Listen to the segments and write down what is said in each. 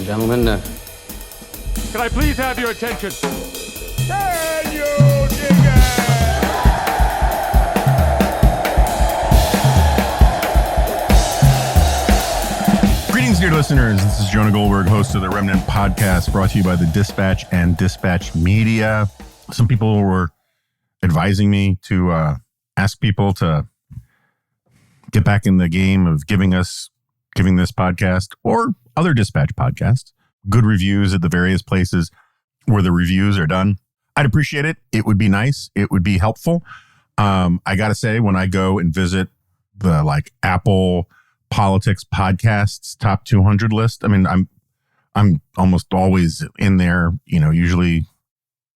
gentlemen. Can I please have your attention? Can you dig it? Greetings, dear listeners. This is Jonah Goldberg, host of the Ruminant podcast, brought to you by the Dispatch and Dispatch Media. Some people were advising me to ask people to get back in the game of giving this podcast or other Dispatch podcasts good reviews at the various places where the reviews are done. I'd appreciate it. It would be nice. It would be helpful. I got to say, when I go and visit the Apple politics podcasts top 200 list, I mean, I'm almost always in there, usually,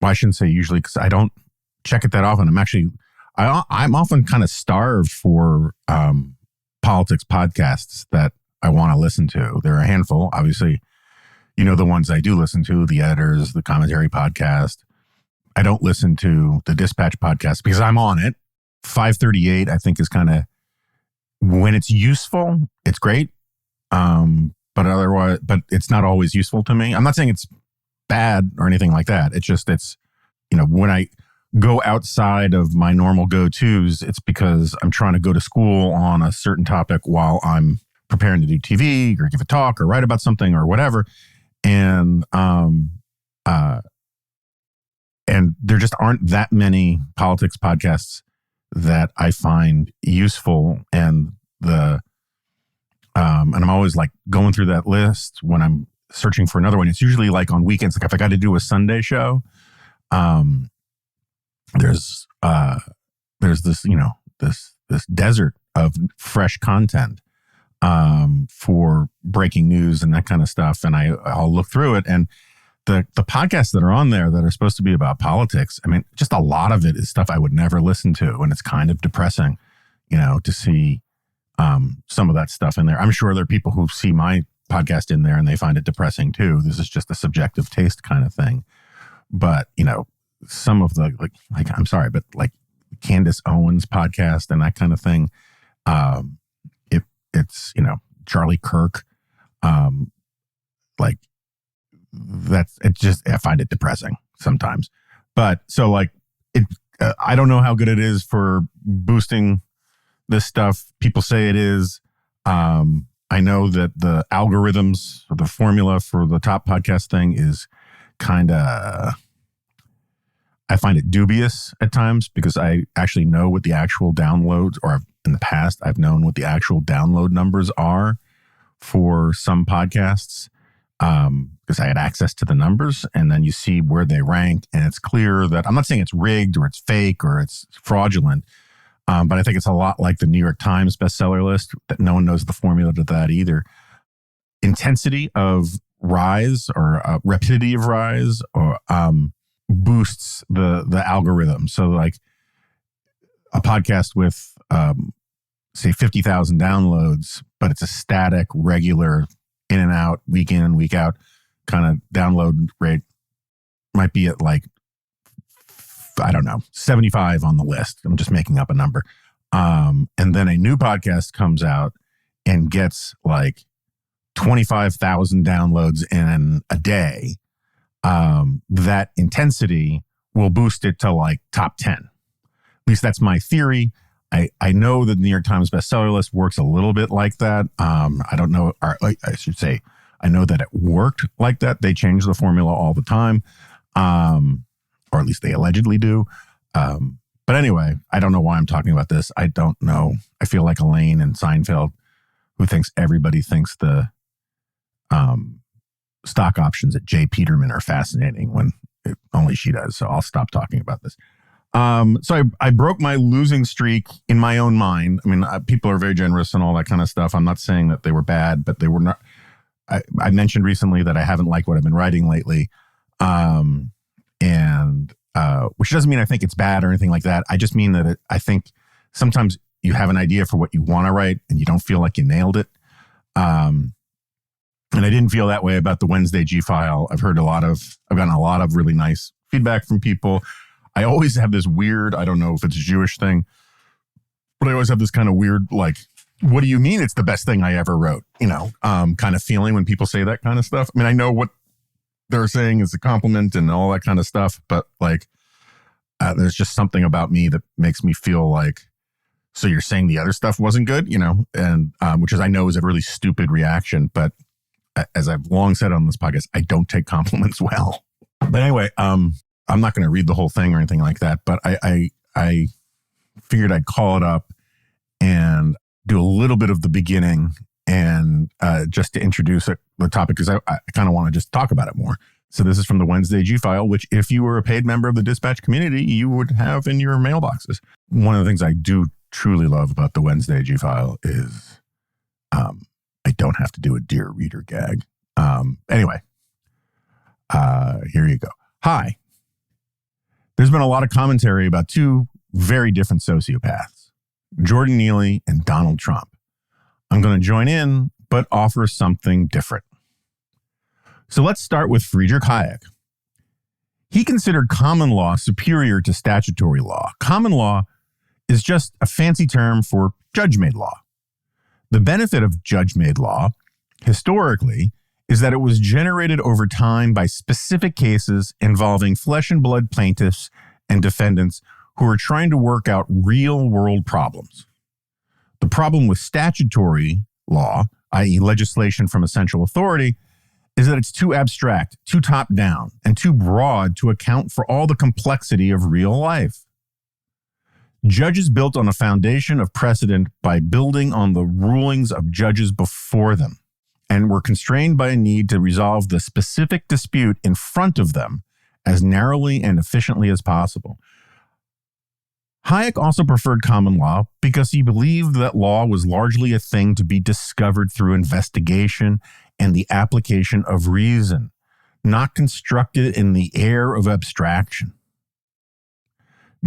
well, I shouldn't say usually because I don't check it that often. I'm often kind of starved for politics podcasts that I want to listen to. There are a handful, obviously, the ones I do listen to, the editors, the commentary podcast. I don't listen to the Dispatch podcast because I'm on it. 538, I think, is kind of, when it's useful, it's great. But it's not always useful to me. I'm not saying it's bad or anything like that. It's when I go outside of my normal go-tos, it's because I'm trying to go to school on a certain topic while I'm preparing to do TV or give a talk or write about something or whatever. And there just aren't that many politics podcasts that I find useful. And I'm always going through that list when I'm searching for another one. It's usually on weekends. If I got to do a Sunday show, there's this, this desert of fresh content for breaking news and that kind of stuff. And I'll look through it, and the podcasts that are on there that are supposed to be about politics, I mean, just a lot of it is stuff I would never listen to. And it's kind of depressing, to see some of that stuff in there. I'm sure there are people who see my podcast in there and they find it depressing too. This is just a subjective taste kind of thing. But, some of the, I'm sorry, but Candace Owens podcast and that kind of thing, it's, Charlie Kirk, I find it depressing sometimes. But so I don't know how good it is for boosting this stuff. People say it is. I know that the algorithms, or the formula for the top podcast thing is kind of, I find it dubious at times, because I actually know what the actual downloads, or in the past, I've known what the actual download numbers are for some podcasts, because I had access to the numbers, and then you see where they rank, and it's clear that, I'm not saying it's rigged or it's fake or it's fraudulent, but I think it's a lot like the New York Times bestseller list, that no one knows the formula to that either. Intensity of rise or rapidity of rise or boosts the algorithm. So a podcast with say 50,000 downloads, but it's a static, regular, in and out, week in and week out kind of download rate, might be at 75 on the list. I'm just making up a number. And then a new podcast comes out and gets 25,000 downloads in a day. That intensity will boost it to top 10. At least that's my theory. I know that the New York Times bestseller list works a little bit like that. I don't know, or I should say, I know that it worked like that. They change the formula all the time, or at least they allegedly do. But anyway, I don't know why I'm talking about this. I don't know. I feel like Elaine in Seinfeld, who thinks everybody thinks the stock options at J. Peterman are fascinating when only she does. So I'll stop talking about this. So I broke my losing streak in my own mind. I mean, people are very generous and all that kind of stuff. I'm not saying that they were bad, but they were not. I mentioned recently that I haven't liked what I've been writing lately. Which doesn't mean I think it's bad or anything like that. I just mean that I think sometimes you have an idea for what you want to write and you don't feel like you nailed it. And I didn't feel that way about the Wednesday G-File. I've gotten a lot of really nice feedback from people. I always have this weird, I don't know if it's a Jewish thing, but I always have this kind of weird, what do you mean it's the best thing I ever wrote? Kind of feeling when people say that kind of stuff. I mean, I know what they're saying is a compliment and all that kind of stuff, but like, there's just something about me that makes me feel like, so you're saying the other stuff wasn't good, and which is, I know, is a really stupid reaction. But as I've long said on this podcast, I don't take compliments well. But anyway, I'm not going to read the whole thing or anything like that. But I figured I'd call it up and do a little bit of the beginning and just to introduce the topic, because I kind of want to just talk about it more. So this is from the Wednesday G-File, which if you were a paid member of the Dispatch community, you would have in your mailboxes. One of the things I do truly love about the Wednesday G-File is I don't have to do a Dear Reader gag. Anyway, here you go. Hi. There's been a lot of commentary about two very different sociopaths, Jordan Neely and Donald Trump. I'm going to join in, but offer something different. So let's start with Friedrich Hayek. He considered common law superior to statutory law. Common law is just a fancy term for judge-made law. The benefit of judge-made law, historically, is that it was generated over time by specific cases involving flesh and blood plaintiffs and defendants who are trying to work out real-world problems. The problem with statutory law, i.e. legislation from a central authority, is that it's too abstract, too top-down, and too broad to account for all the complexity of real life. Judges built on a foundation of precedent by building on the rulings of judges before them, and were constrained by a need to resolve the specific dispute in front of them as narrowly and efficiently as possible. Hayek also preferred common law because he believed that law was largely a thing to be discovered through investigation and the application of reason, not constructed in the air of abstraction.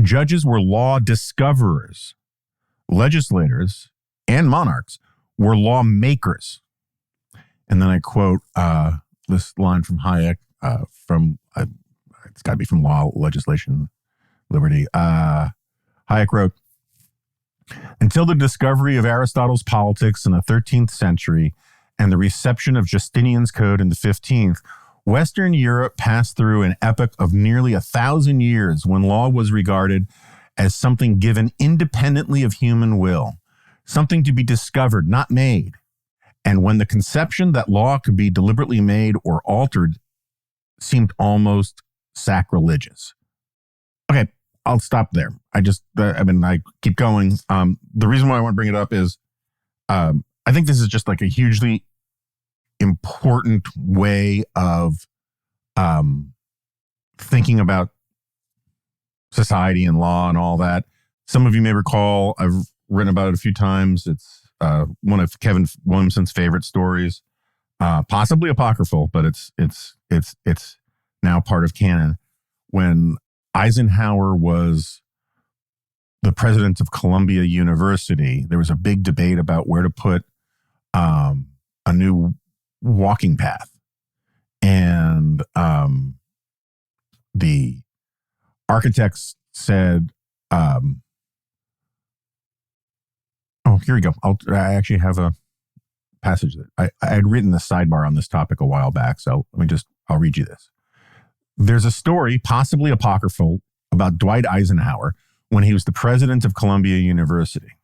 Judges were law discoverers. Legislators and monarchs were lawmakers. And then I quote this line from Hayek it's got to be from Law, Legislation, Liberty. Hayek wrote, "Until the discovery of Aristotle's politics in the 13th century and the reception of Justinian's Code in the 15th, Western Europe passed through an epoch of nearly 1,000 years when law was regarded as something given independently of human will, something to be discovered, not made, and when the conception that law could be deliberately made or altered seemed almost sacrilegious." Okay, I'll stop there. I keep going. The reason why I want to bring it up is I think this is just like a hugely important way of thinking about society and law and all that. Some of you may recall, I've written about it a few times. It's one of Kevin Williamson's favorite stories, possibly apocryphal, but it's now part of canon. When Eisenhower was the president of Columbia University, there was a big debate about where to put a new walking path. And the architects said, here we go. I actually have a passage that I had written the sidebar on this topic a while back. So I'll read you this. There's a story, possibly apocryphal, about Dwight Eisenhower when he was the president of Columbia University.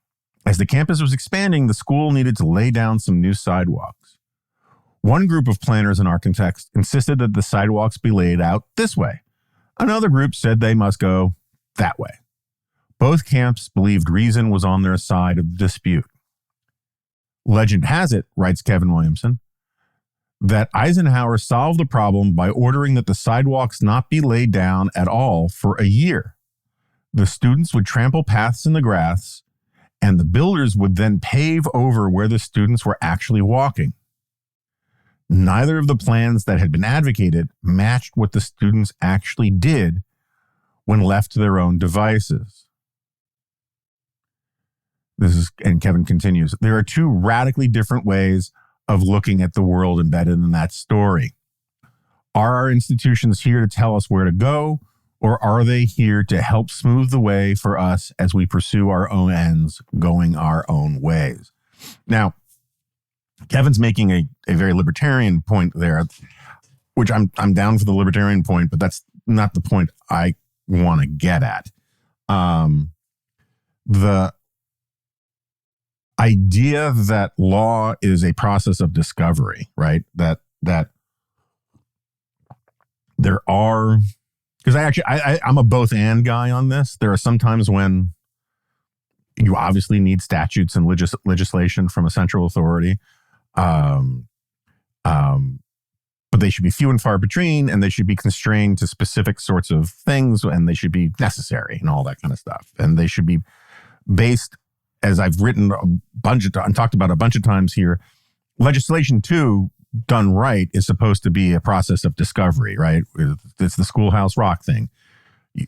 As the campus was expanding, the school needed to lay down some new sidewalks. One group of planners and architects insisted that the sidewalks be laid out this way. Another group said they must go that way. Both camps believed reason was on their side of the dispute. Legend has it, writes Kevin Williamson, that Eisenhower solved the problem by ordering that the sidewalks not be laid down at all for a year. The students would trample paths in the grass, and the builders would then pave over where the students were actually walking. Neither of the plans that had been advocated matched what the students actually did when left to their own devices. And Kevin continues, there are two radically different ways of looking at the world embedded in that story. Are our institutions here to tell us where to go, or are they here to help smooth the way for us as we pursue our own ends, going our own ways? Now, Kevin's making a very libertarian point there, which I'm down for the libertarian point, but that's not the point I want to get at. The idea that law is a process of discovery, right? That there are, because I'm a both and guy on this. There are some times when you obviously need statutes and legislation from a central authority. But they should be few and far between, and they should be constrained to specific sorts of things, and they should be necessary and all that kind of stuff. And they should be based, as I've written a bunch of and talked about a bunch of times here, legislation too, done right, is supposed to be a process of discovery, right? It's the Schoolhouse Rock thing.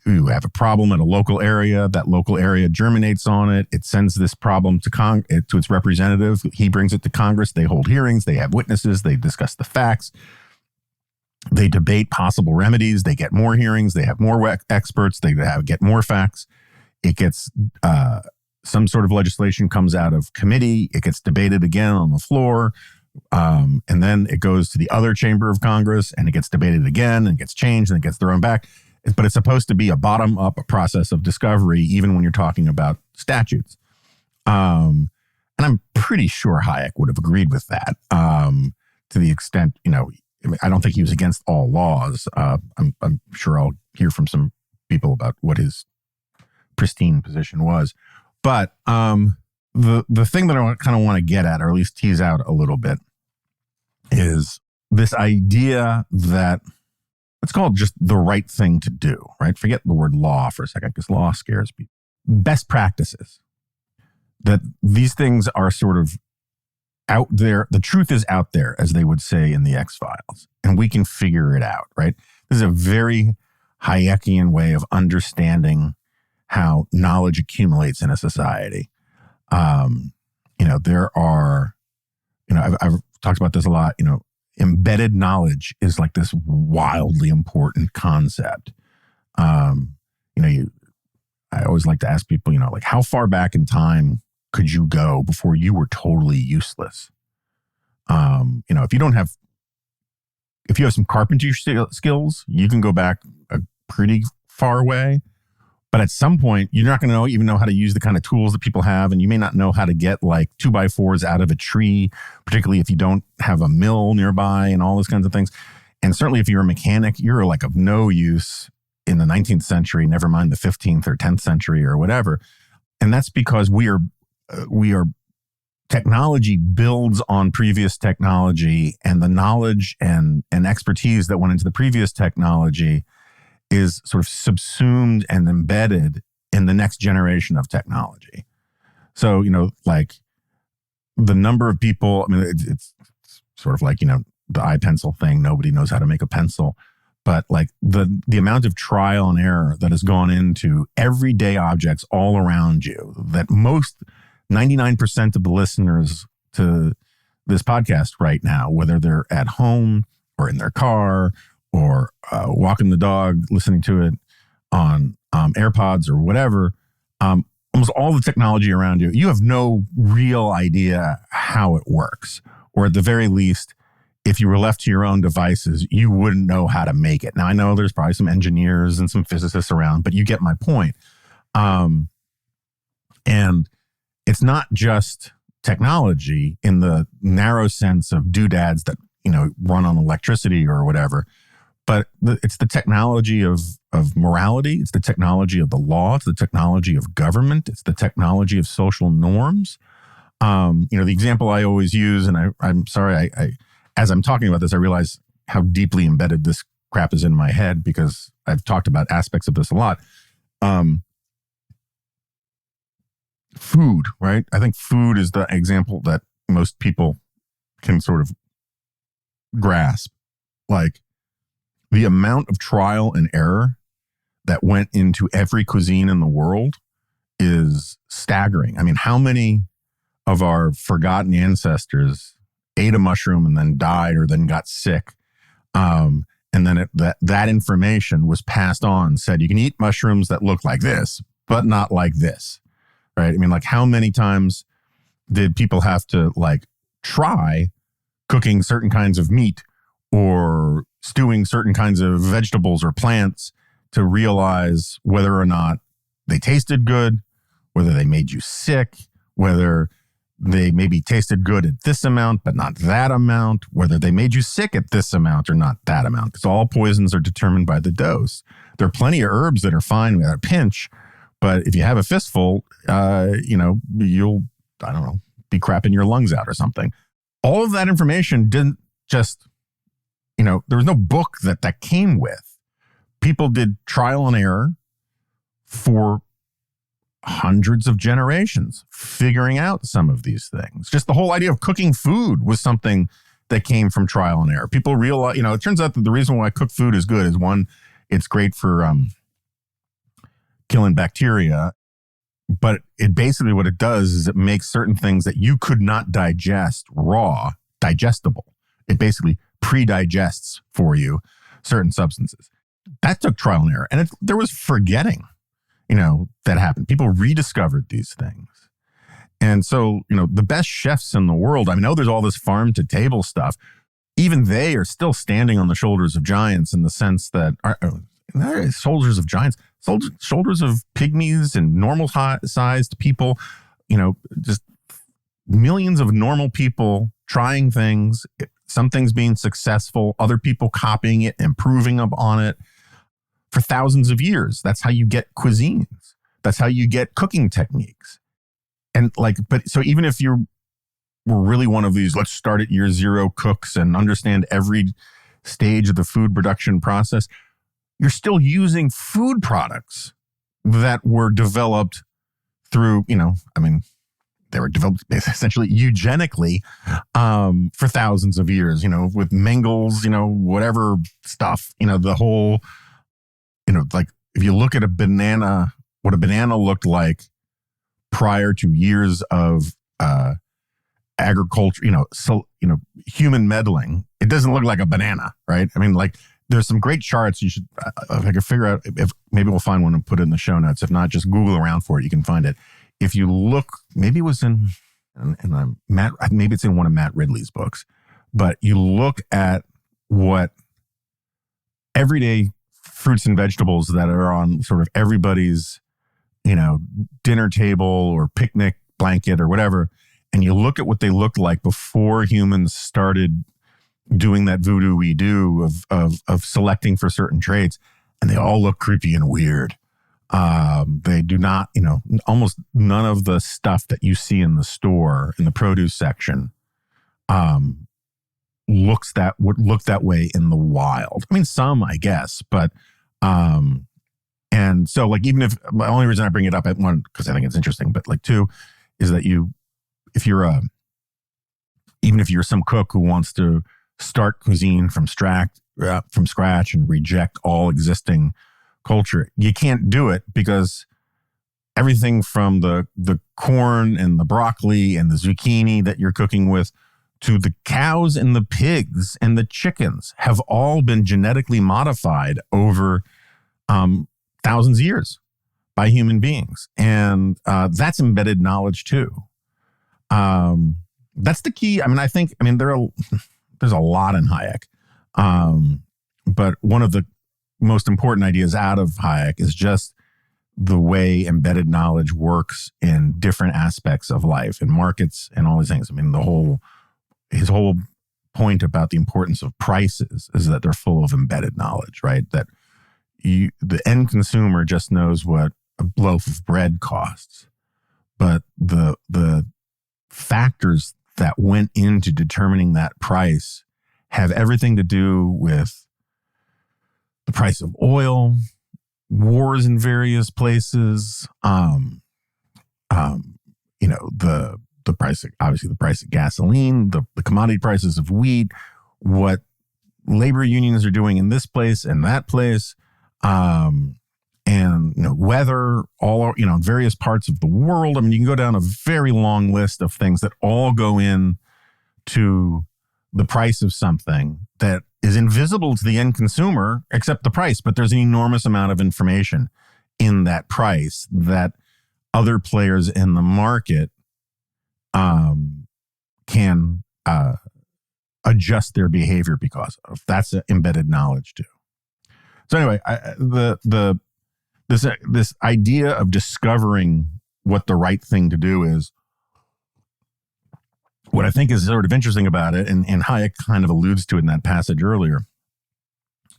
You have a problem at a local area. That local area germinates on it. It sends this problem to its representative. He brings it to Congress. They hold hearings. They have witnesses. They discuss the facts. They debate possible remedies. They get more hearings. They have more experts. They get more facts. It gets some sort of legislation comes out of committee. It gets debated again on the floor. And then it goes to the other chamber of Congress and it gets debated again and it gets changed and it gets thrown back. But it's supposed to be a bottom-up process of discovery, even when you're talking about statutes. And I'm pretty sure Hayek would have agreed with that to the extent, I don't think he was against all laws. I'm sure I'll hear from some people about what his pristine position was. But the thing that I kind of want to get at, or at least tease out a little bit, is this idea that it's called just the right thing to do, right? Forget the word law for a second, because law scares people. Best practices. That these things are sort of out there. The truth is out there, as they would say in the X-Files, and we can figure it out, right? This is a very Hayekian way of understanding how knowledge accumulates in a society. There are, I've talked about this a lot, embedded knowledge is like this wildly important concept. I always like to ask people, like how far back in time could you go before you were totally useless? If you have some carpentry skills, you can go back a pretty far way. But at some point, you're not going to even know how to use the kind of tools that people have. And you may not know how to get like 2x4s out of a tree, particularly if you don't have a mill nearby and all those kinds of things. And certainly if you're a mechanic, you're like of no use in the 19th century, never mind the 15th or 10th century or whatever. And that's because we are technology builds on previous technology, and the knowledge and expertise that went into the previous technology is sort of subsumed and embedded in the next generation of technology. So, like the number of people, it's sort of like, the iPencil thing. Nobody knows how to make a pencil. But like the amount of trial and error that has gone into everyday objects all around you, that 99% of the listeners to this podcast right now, whether they're at home or in their car or walking the dog, listening to it on AirPods or whatever, almost all the technology around you, you have no real idea how it works. Or at the very least, if you were left to your own devices, you wouldn't know how to make it. Now, I know there's probably some engineers and some physicists around, but you get my point. And it's not just technology in the narrow sense of doodads that, run on electricity or whatever. But it's the technology of morality. It's the technology of the law. It's the technology of government. It's the technology of social norms. The example I always use, and I'm sorry, I as I'm talking about this, I realize how deeply embedded this crap is in my head because I've talked about aspects of this a lot. Food, right? I think food is the example that most people can sort of grasp. Like, the amount of trial and error that went into every cuisine in the world is staggering. I mean, how many of our forgotten ancestors ate a mushroom and then died or then got sick? And then that information was passed on, said you can eat mushrooms that look like this, but not like this, right? I mean, like how many times did people have to like try cooking certain kinds of meat or stewing certain kinds of vegetables or plants to realize whether or not they tasted good, whether they made you sick, whether they maybe tasted good at this amount, but not that amount, whether they made you sick at this amount or not that amount, because all poisons are determined by the dose. There are plenty of herbs that are fine with a pinch, but if you have a fistful, you'll, I don't know, be crapping your lungs out or something. All of that information didn't just, there was no book that came with. People did trial and error for hundreds of generations figuring out some of these things. Just the whole idea of cooking food was something that came from trial and error. People realize, it turns out that the reason why cooked food is good is one, it's great for killing bacteria, but it basically what it does is it makes certain things that you could not digest raw digestible. It basically pre-digests for you certain substances. That took trial and error. And there was forgetting, that happened. People rediscovered these things. And so, the best chefs in the world, I know there's all this farm to table stuff. Even they are still standing on the shoulders of giants in the sense that shoulders of giants, shoulders of pygmies and normal sized people, just millions of normal people trying things, some things being successful, other people copying it, improving upon it for thousands of years. That's how you get cuisines. That's how you get cooking techniques. And so even if you were really one of these, let's start at year zero cooks and understand every stage of the food production process, you're still using food products that were developed through, they were developed essentially eugenically for thousands of years, with Mengel's, whatever stuff, the whole, if you look at a banana, what a banana looked like prior to years of agriculture, human meddling, it doesn't look like a banana, right? There's some great charts. You should, if I could figure out, if maybe we'll find one and put it in the show notes. If not, just Google around for it. You can find it. If you look, maybe it was maybe it's in one of Matt Ridley's books, but you look at what everyday fruits and vegetables that are on sort of everybody's, dinner table or picnic blanket or whatever, and you look at what they looked like before humans started doing that voodoo we do of selecting for certain traits, and they all look creepy and weird. They do not, almost none of the stuff that you see in the store, in the produce section, would look that way in the wild. Some, I guess, but, and so even if, the only reason I bring it up at one, because I think it's interesting, but two, is that even if you're some cook who wants to start cuisine from scratch and reject all existing culture, you can't do it because everything from the corn and the broccoli and the zucchini that you're cooking with to the cows and the pigs and the chickens have all been genetically modified over thousands of years by human beings. And that's embedded knowledge too. That's the key. I think there's a lot in Hayek. But one of the most important ideas out of Hayek is just the way embedded knowledge works in different aspects of life and markets and all these things. His whole point about the importance of prices is that they're full of embedded knowledge, right? That the end consumer just knows what a loaf of bread costs, but the factors that went into determining that price have everything to do with the price of oil, wars in various places, the price, obviously the price of gasoline, the commodity prices of wheat, what labor unions are doing in this place and that place, and weather, all in various parts of the world. You can go down a very long list of things that all go in to the price of something that is invisible to the end consumer, except the price. But there's an enormous amount of information in that price that other players in the market can adjust their behavior because of. That's embedded knowledge too. So anyway, this idea of discovering what the right thing to do is, what I think is sort of interesting about it, and Hayek kind of alludes to it in that passage earlier,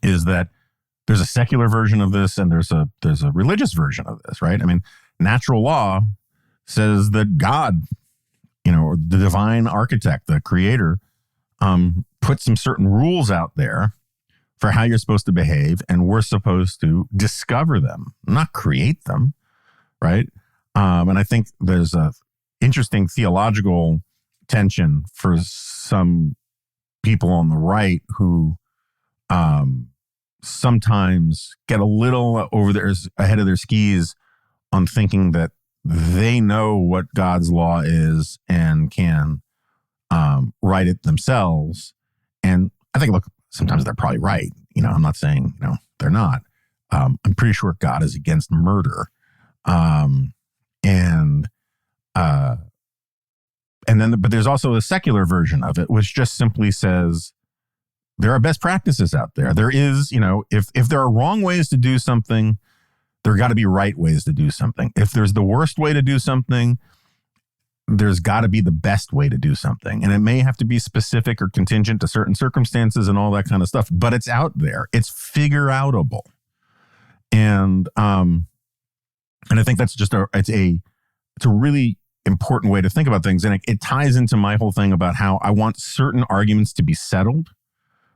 is that there's a secular version of this and there's a religious version of this, right? I mean, natural law says that God, or the divine architect, the creator, put some certain rules out there for how you're supposed to behave, and we're supposed to discover them, not create them, right? And I think there's a interesting theological tension for some people on the right who sometimes get a little ahead of their skis on thinking that they know what God's law is and can write it themselves. And I think, look, sometimes they're probably right. I'm not saying, they're not. I'm pretty sure God is against murder. But there's also a secular version of it, which just simply says there are best practices out there. There is, if there are wrong ways to do something, there got to be right ways to do something. If there's the worst way to do something, there's got to be the best way to do something. And it may have to be specific or contingent to certain circumstances and all that kind of stuff, but it's out there. It's figure-outable. And I think that's just it's a really important way to think about things. And it ties into my whole thing about how I want certain arguments to be settled,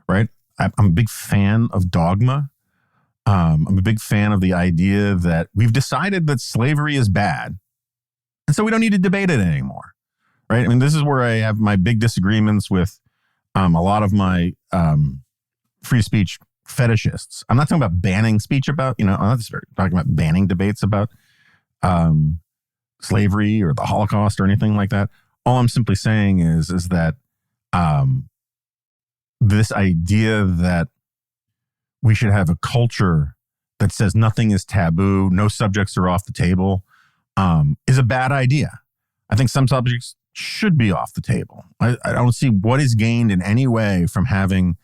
right? I'm a big fan of dogma. I'm a big fan of the idea that we've decided that slavery is bad, and so we don't need to debate it anymore, right? I mean, this is where I have my big disagreements with a lot of my free speech fetishists. I'm not talking about banning speech about, I'm not talking about banning debates about slavery or the Holocaust or anything like that. All I'm simply saying is that this idea that we should have a culture that says nothing is taboo, no subjects are off the table, is a bad idea. I think some subjects should be off the table. I don't see what is gained in any way from having,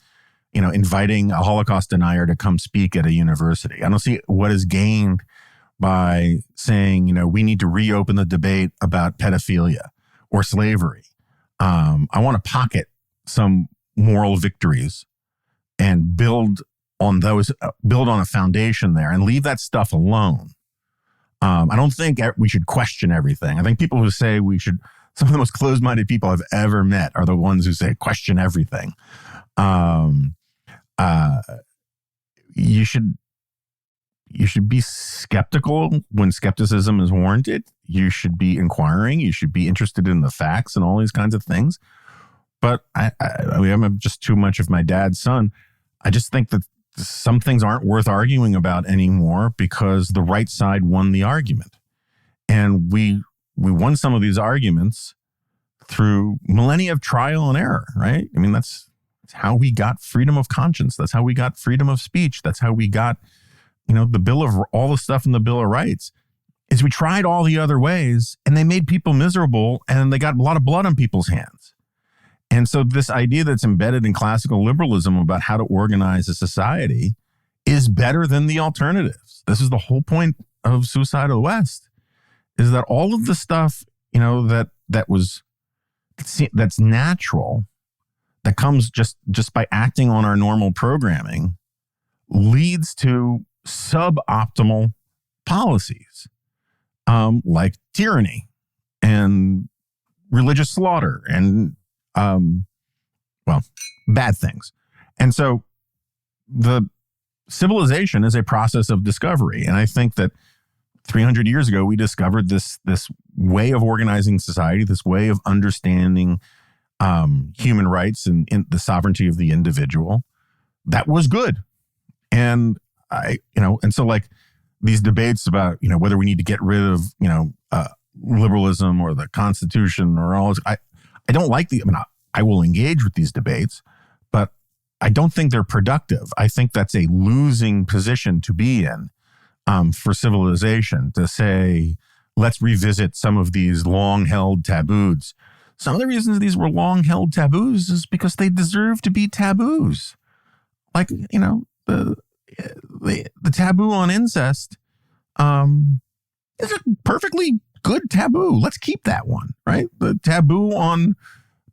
inviting a Holocaust denier to come speak at a university. I don't see what is gained by saying, we need to reopen the debate about pedophilia or slavery. I want to pocket some moral victories and build on a foundation there and leave that stuff alone. I don't think we should question everything. I think people who say some of the most closed-minded people I've ever met are the ones who say question everything. You should be skeptical when skepticism is warranted. You should be inquiring. You should be interested in the facts and all these kinds of things. But I'm just too much of my dad's son. I just think that some things aren't worth arguing about anymore because the right side won the argument. And we won some of these arguments through millennia of trial and error, right? I mean, that's how we got freedom of conscience. That's how we got freedom of speech. That's how we got, all the stuff in the Bill of Rights, is we tried all the other ways and they made people miserable and they got a lot of blood on people's hands. And so this idea that's embedded in classical liberalism about how to organize a society is better than the alternatives. This is the whole point of Suicide of the West, is that all of the stuff, that's natural, that comes just by acting on our normal programming, leads to suboptimal policies, like tyranny and religious slaughter and bad things. And so the civilization is a process of discovery. And I think that 300 years ago, we discovered this way of organizing society, this way of understanding human rights and the sovereignty of the individual. That was good. And so like these debates about, whether we need to get rid of, liberalism or the Constitution or all this, I don't like I will engage with these debates, but I don't think they're productive. I think that's a losing position to be in for civilization, to say, let's revisit some of these long-held taboos. Some of the reasons these were long-held taboos is because they deserve to be taboos. Like, you know, the taboo on incest is a perfectly good taboo. Let's keep that one, right? The taboo on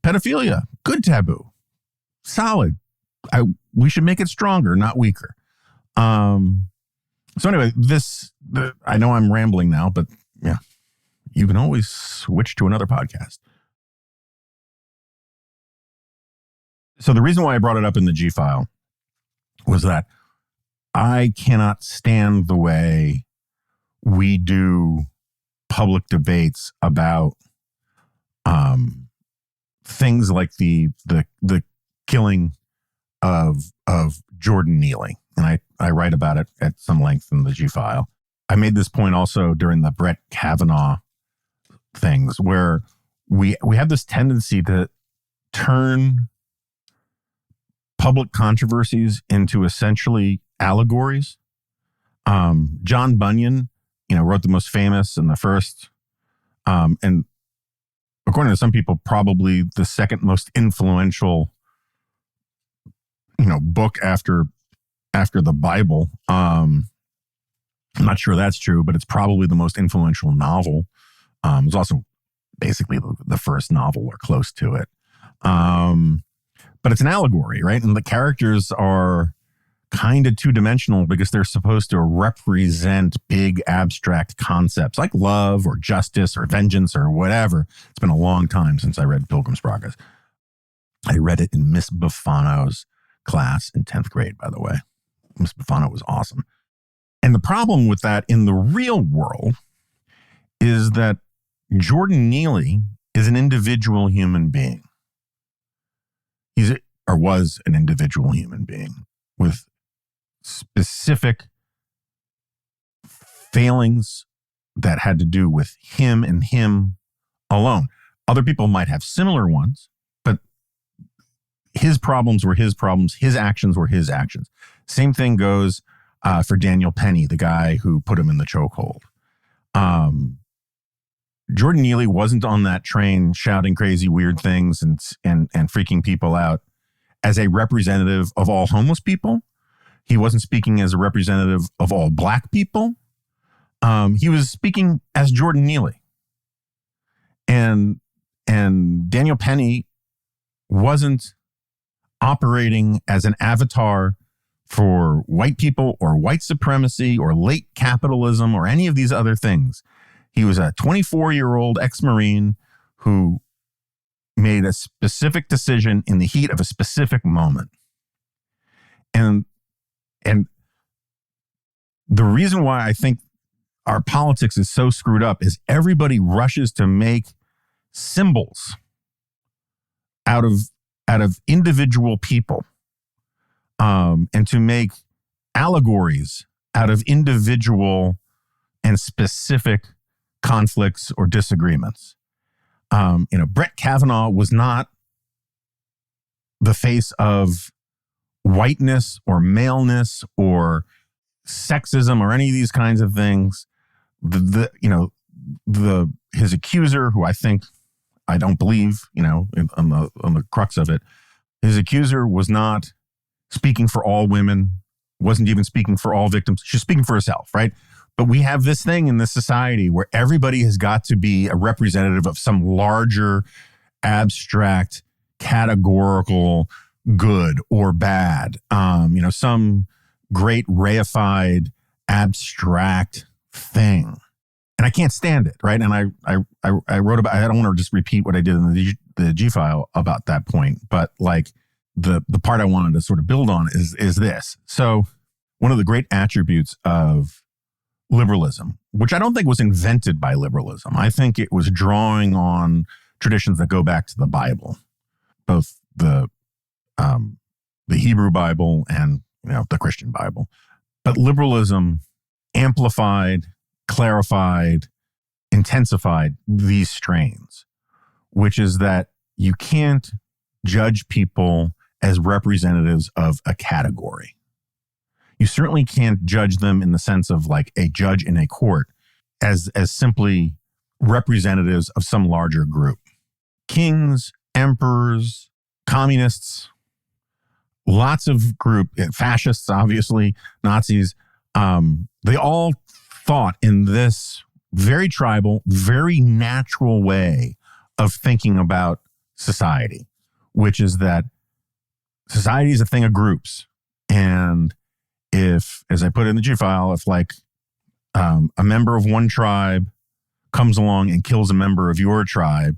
pedophilia, good taboo. Solid. We should make it stronger, not weaker. So anyway, I know I'm rambling now, but yeah, you can always switch to another podcast. So the reason why I brought it up in the G file was that I cannot stand the way we do public debates about things like the killing of Jordan Neely. And I write about it at some length in the G file. I made this point also during the Brett Kavanaugh things, where we have this tendency to turn public controversies into essentially allegories. John Bunyan, wrote the most famous and the first, and according to some people, probably the second most influential, book after the Bible. I'm not sure that's true, but it's probably the most influential novel. It's also basically the first novel or close to it. But it's an allegory, right? And the characters are kind of two-dimensional because they're supposed to represent big abstract concepts like love or justice or vengeance or whatever. It's been a long time since I read Pilgrim's Progress. I read it in Miss Buffano's class in 10th grade, by the way. Miss Buffano was awesome. And the problem with that in the real world is that Jordan Neely is an individual human being. Was an individual human being with specific failings that had to do with him and him alone. Other people might have similar ones, but his problems were his problems. His actions were his actions. Same thing goes for Daniel Penny, the guy who put him in the chokehold. Jordan Neely wasn't on that train shouting crazy, weird things and freaking people out as a representative of all homeless people. He wasn't speaking as a representative of all black people. He was speaking as Jordan Neely. And Daniel Penny wasn't operating as an avatar for white people or white supremacy or late capitalism or any of these other things. He was a 24-year-old ex-Marine who made a specific decision in the heat of a specific moment. And the reason why I think our politics is so screwed up is everybody rushes to make symbols out of individual people, and to make allegories out of individual and specific conflicts or disagreements. Brett Kavanaugh was not the face of whiteness or maleness or sexism or any of these kinds of things. His accuser, who I don't believe, on the crux of it, his accuser was not speaking for all women, wasn't even speaking for all victims. She's speaking for herself, right? But we have this thing in this society where everybody has got to be a representative of some larger, abstract, categorical good or bad. Some great reified, abstract thing. And I can't stand it, right? And I wrote about, I don't want to just repeat what I did in the G file about that point, but like the part I wanted to sort of build on is this. So one of the great attributes of liberalism, which I don't think was invented by liberalism. I think it was drawing on traditions that go back to the Bible, both the Hebrew Bible and the Christian Bible. But liberalism amplified, clarified, intensified these strains, which is that you can't judge people as representatives of a category. You certainly can't judge them in the sense of like a judge in a court as simply representatives of some larger group. Kings, emperors, communists, lots of fascists, obviously, Nazis, they all thought in this very tribal, very natural way of thinking about society, which is that society is a thing of groups. And if, as I put in the G file, if like a member of one tribe comes along and kills a member of your tribe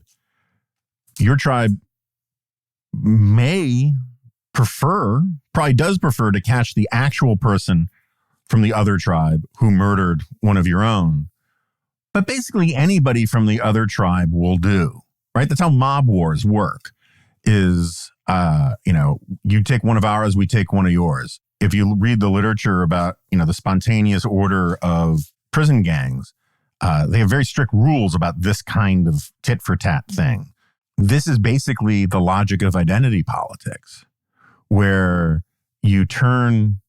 may probably does prefer to catch the actual person from the other tribe who murdered one of your own. But basically anybody from the other tribe will do, right? That's how mob wars work is, you take one of ours, we take one of yours. If you read the literature about, the spontaneous order of prison gangs, they have very strict rules about this kind of tit for tat thing. This is basically the logic of identity politics, where you turn,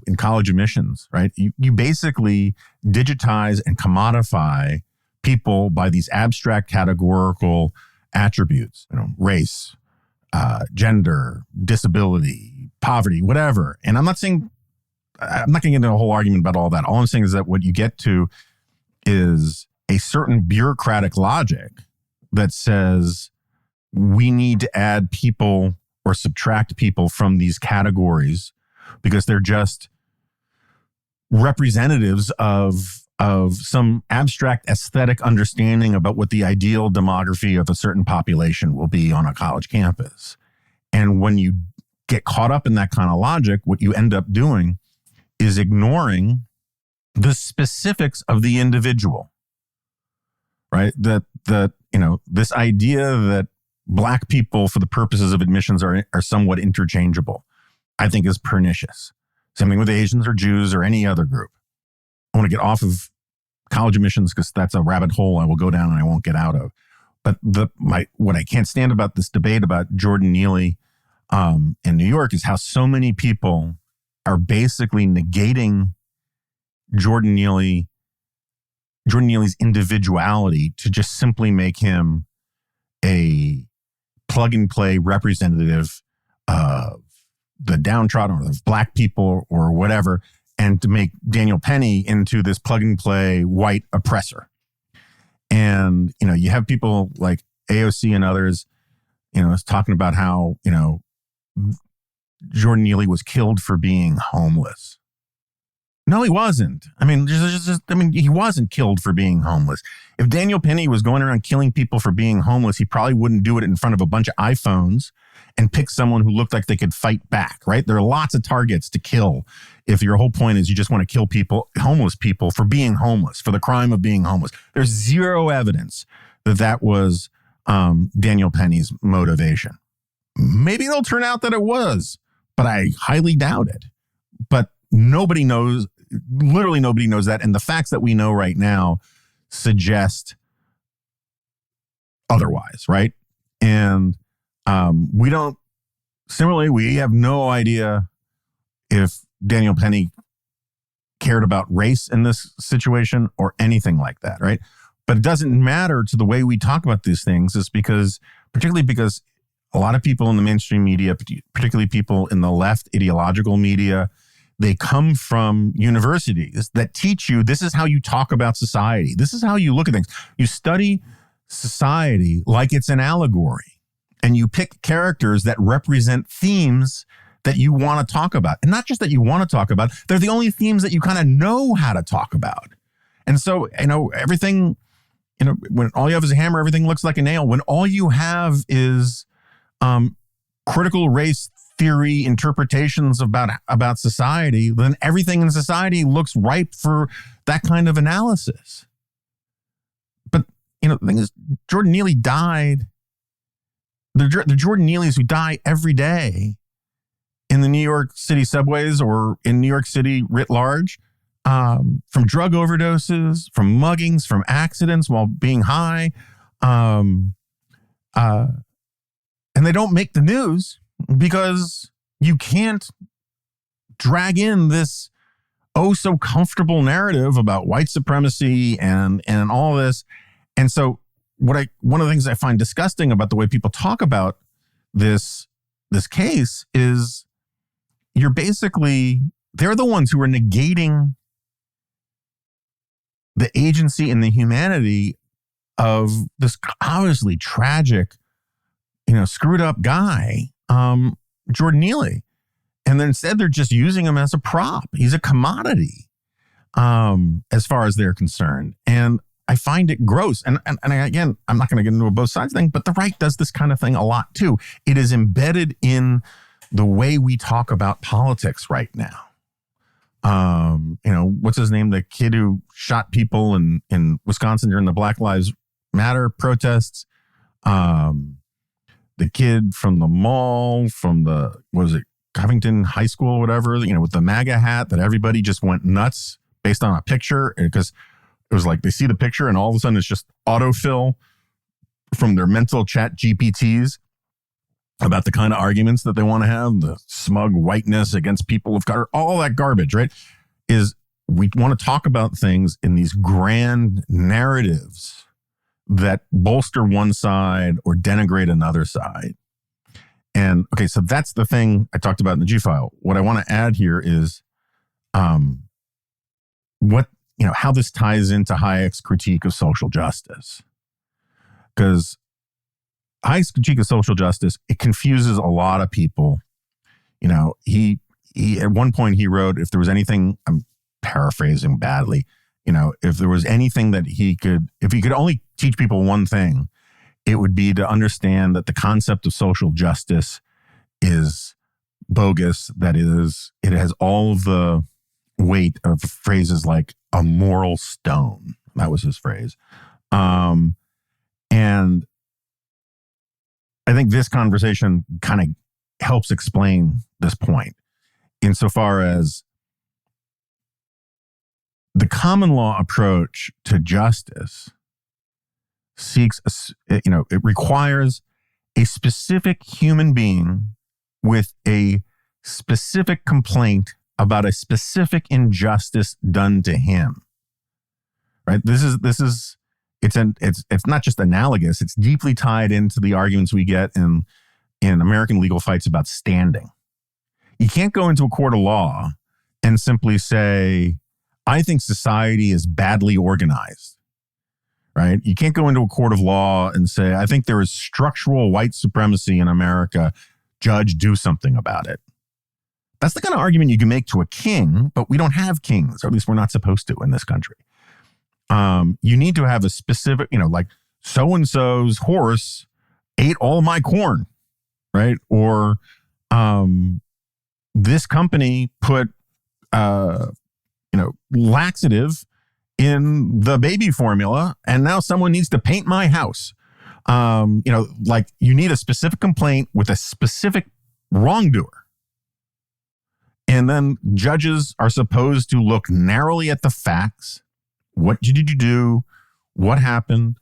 in college admissions, right? You basically digitize and commodify people by these abstract categorical attributes, race, gender, disability, poverty, whatever. And I'm not going to get into a whole argument about all that. All I'm saying is that what you get to is a certain bureaucratic logic that says we need to add people or subtract people from these categories because they're just representatives of some abstract aesthetic understanding about what the ideal demography of a certain population will be on a college campus. And when you get caught up in that kind of logic, what you end up doing is ignoring the specifics of the individual, right? That this idea that Black people, for the purposes of admissions, are somewhat interchangeable, I think is pernicious. Same thing with Asians or Jews or any other group. I want to get off of college admissions because that's a rabbit hole I will go down and I won't get out of. But what I can't stand about this debate about Jordan Neely in New York is how so many people are basically negating Jordan Neely's individuality to just simply make him a plug and play representative of the downtrodden or of Black people or whatever, and to make Daniel Penny into this plug and play white oppressor. And, you have people like AOC and others, talking about how, Jordan Neely was killed for being homeless. No, he wasn't. He wasn't killed for being homeless. If Daniel Penny was going around killing people for being homeless, he probably wouldn't do it in front of a bunch of iPhones and pick someone who looked like they could fight back, right? There are lots of targets to kill if your whole point is you just want to kill homeless people for being homeless, for the crime of being homeless. There's zero evidence that was Daniel Penny's motivation. Maybe it'll turn out that it was, but I highly doubt it. But nobody knows, literally nobody knows that. And the facts that we know right now suggest otherwise, right? And we have no idea if Daniel Penny cared about race in this situation or anything like that, right? But it doesn't matter to the way we talk about these things, is particularly because a lot of people in the mainstream media, particularly people in the left ideological media, they come from universities that teach you this is how you talk about society. This is how you look at things. You study society like it's an allegory, and you pick characters that represent themes that you want to talk about. And not just that you want to talk about, they're the only themes that you kind of know how to talk about. And so, everything, when all you have is a hammer, everything looks like a nail. When all you have is critical race theory interpretations about society, then everything in society looks ripe for that kind of analysis. But, the thing is, Jordan Neely died. The Jordan Neelys who die every day in the New York City subways or in New York City writ large, from drug overdoses, from muggings, from accidents while being high. And they don't make the news because you can't drag in this oh so comfortable narrative about white supremacy and all this. And so one of the things I find disgusting about the way people talk about this case is they're the ones who are negating the agency and the humanity of this obviously tragic, screwed up guy, Jordan Neely. And then instead they're just using him as a prop. He's a commodity, as far as they're concerned. And I find it gross. And again, I'm not going to get into a both sides thing, but the right does this kind of thing a lot too. It is embedded in the way we talk about politics right now. What's his name? The kid who shot people in Wisconsin during the Black Lives Matter protests. The kid from the mall, from Covington High School, whatever, with the MAGA hat that everybody just went nuts based on a picture, because it was like they see the picture and all of a sudden it's just autofill from their mental chat GPTs about the kind of arguments that they want to have, the smug whiteness against people of color, all that garbage, right? Is we want to talk about things in these grand narratives that bolster one side or denigrate another side. And okay, so that's the thing I talked about in the G-file. What I want to add here is how this ties into Hayek's critique of social justice. Because Hayek's critique of social justice, it confuses a lot of people. He at one point he wrote, if there was anything, I'm paraphrasing badly, if there was anything that if he could only teach people one thing, it would be to understand that the concept of social justice is bogus. That is, it has all of the weight of phrases like a moral stone. That was his phrase. And I think this conversation kind of helps explain this point, insofar as the common law approach to justice it requires a specific human being with a specific complaint about a specific injustice done to him. Right? It's not just analogous. It's deeply tied into the arguments we get in American legal fights about standing. You can't go into a court of law and simply say, I think society is badly organized. Right? You can't go into a court of law and say, I think there is structural white supremacy in America. Judge, do something about it. That's the kind of argument you can make to a king, but we don't have kings, or at least we're not supposed to in this country. You need to have a specific, like so-and-so's horse ate all my corn, right? Or this company put, laxative in the baby formula, and now someone needs to paint my house. You need a specific complaint with a specific wrongdoer. And then judges are supposed to look narrowly at the facts. What did you do? What happened?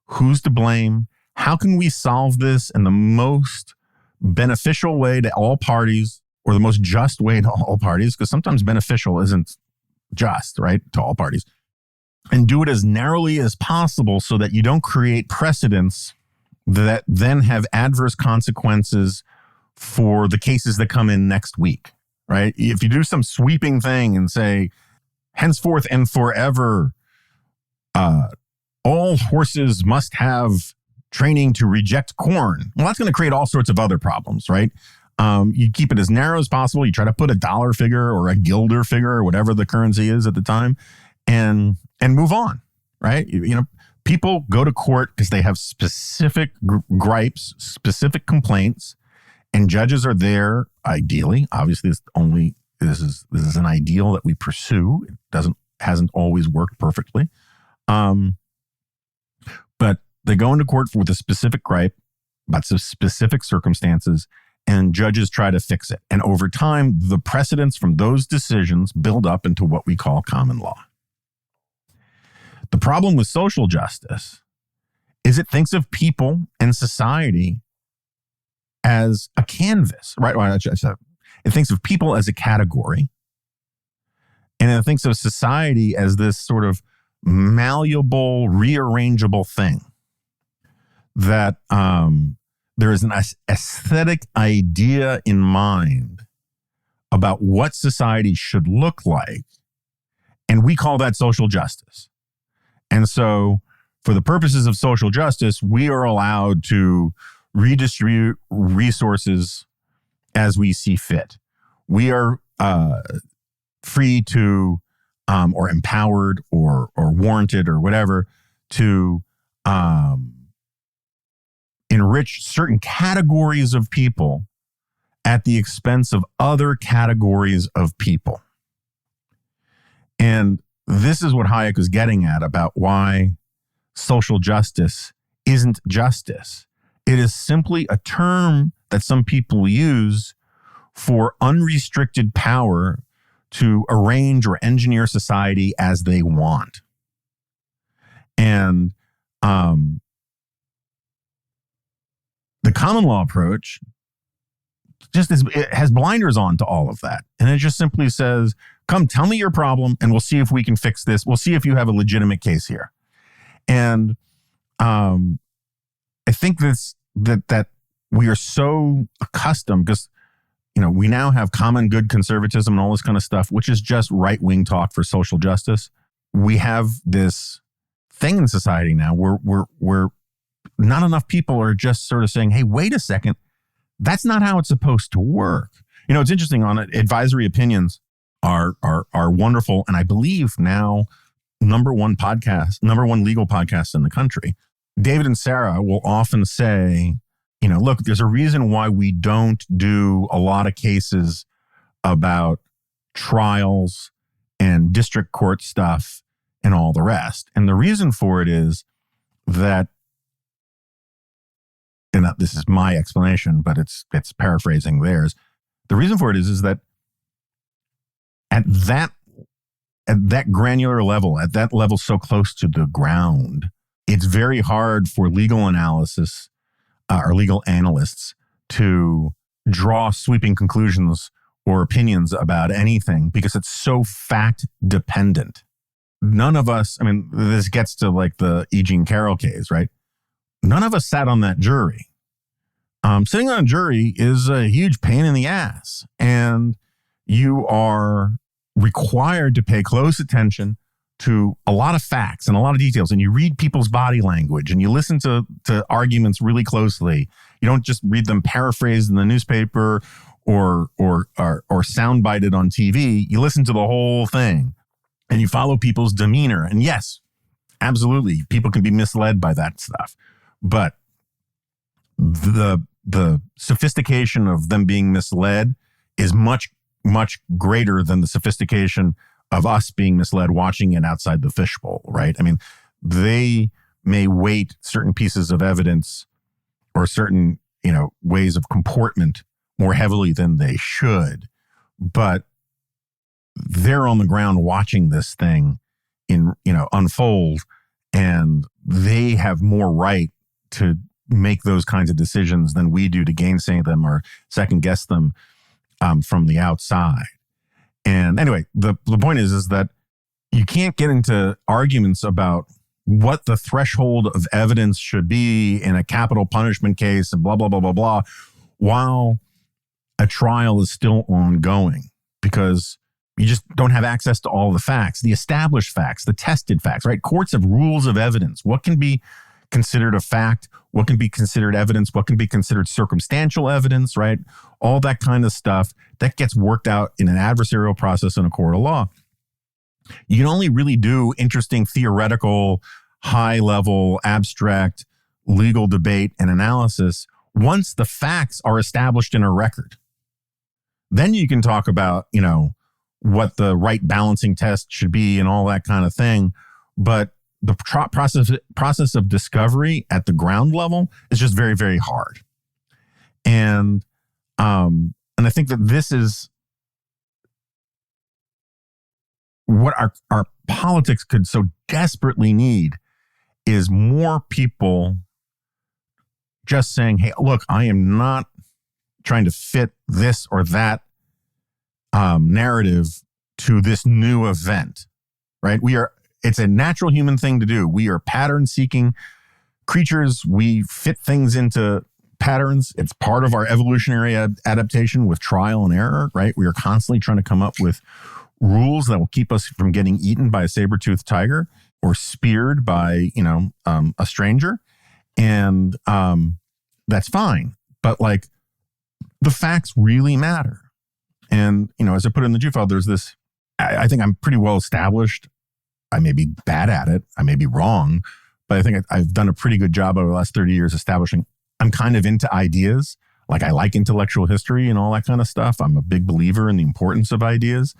Who's to blame? How can we solve this in the most beneficial way to all parties, or the most just way to all parties? Because sometimes beneficial isn't just, right, to all parties. And do it as narrowly as possible so that you don't create precedents that then have adverse consequences for the cases that come in next week, right? If you do some sweeping thing and say, henceforth and forever, all horses must have training to reject corn. Well, that's going to create all sorts of other problems, right? You keep it as narrow as possible. You try to put a dollar figure or a guilder figure or whatever the currency is at the time, and move on, right? People go to court because they have specific gripes, specific complaints, and judges are there. Ideally, obviously, this is an ideal that we pursue. It hasn't always worked perfectly, but they go into court with a specific gripe about some specific circumstances, and judges try to fix it. And over time, the precedents from those decisions build up into what we call common law. The problem with social justice is it thinks of people and society as a canvas, right? It thinks of people as a category, and it thinks of society as this sort of malleable, rearrangeable thing that there is an aesthetic idea in mind about what society should look like. And we call that social justice. And so for the purposes of social justice, we are allowed to redistribute resources as we see fit. We are free to, or empowered or warranted or whatever, to enrich certain categories of people at the expense of other categories of people. And this is what Hayek is getting at about why social justice isn't justice. It is simply a term that some people use for unrestricted power to arrange or engineer society as they want. And the common law approach it has blinders on to all of that. And it just simply says, come tell me your problem and we'll see if we can fix this. We'll see if you have a legitimate case here. And I think that we are so accustomed, because we now have common good conservatism and all this kind of stuff, which is just right-wing talk for social justice. We have this thing in society now where not enough people are just sort of saying, hey, wait a second, that's not how it's supposed to work. It's interesting, on it, advisory opinions are wonderful. And I believe now number one legal podcast in the country. David and Sarah will often say, look, there's a reason why we don't do a lot of cases about trials and district court stuff and all the rest. And the reason for it is that, and this is my explanation, but it's paraphrasing theirs. The reason for it is that at that granular level, at that level so close to the ground, it's very hard for legal analysis or legal analysts to draw sweeping conclusions or opinions about anything because it's so fact dependent. None of us, this gets to like the E. Jean Carroll case, right? None of us sat on that jury. Sitting on a jury is a huge pain in the ass, and you are required to pay close attention to a lot of facts and a lot of details, and you read people's body language and you listen to arguments really closely. You don't just read them paraphrased in the newspaper or soundbited on TV. You listen to the whole thing and you follow people's demeanor. And yes, absolutely, people can be misled by that stuff, but the sophistication of them being misled is much, much greater than the sophistication of us being misled watching it outside the fishbowl, right? They may weight certain pieces of evidence or certain, ways of comportment more heavily than they should, but they're on the ground watching this thing unfold, and they have more right to make those kinds of decisions than we do to gainsay them or second guess them from the outside. And anyway, the point is that you can't get into arguments about what the threshold of evidence should be in a capital punishment case and blah, blah, blah, blah, blah, while a trial is still ongoing, because you just don't have access to all the facts, the established facts, the tested facts, right? Courts have rules of evidence. What can be considered a fact? What can be considered evidence? What can be considered circumstantial evidence, right? All that kind of stuff that gets worked out in an adversarial process in a court of law. You can only really do interesting theoretical, high-level, abstract legal debate and analysis once the facts are established in a record. Then you can talk about, what the right balancing test should be and all that kind of thing. But the process of discovery at the ground level is just very, very hard. And I think that this is what our politics could so desperately need, is more people just saying, hey, look, I am not trying to fit this or that narrative to this new event, right? It's a natural human thing to do. We are pattern-seeking creatures. We fit things into patterns. It's part of our evolutionary adaptation with trial and error, right? We are constantly trying to come up with rules that will keep us from getting eaten by a saber-toothed tiger or speared by, a stranger. And that's fine. But like, the facts really matter. And, as I put in the Jew file, there's this, I think I'm pretty well established. I may be bad at it. I may be wrong, but I think I've done a pretty good job over the last 30 years establishing I'm kind of into ideas. Like, I like intellectual history and all that kind of stuff. I'm a big believer in the importance of ideas.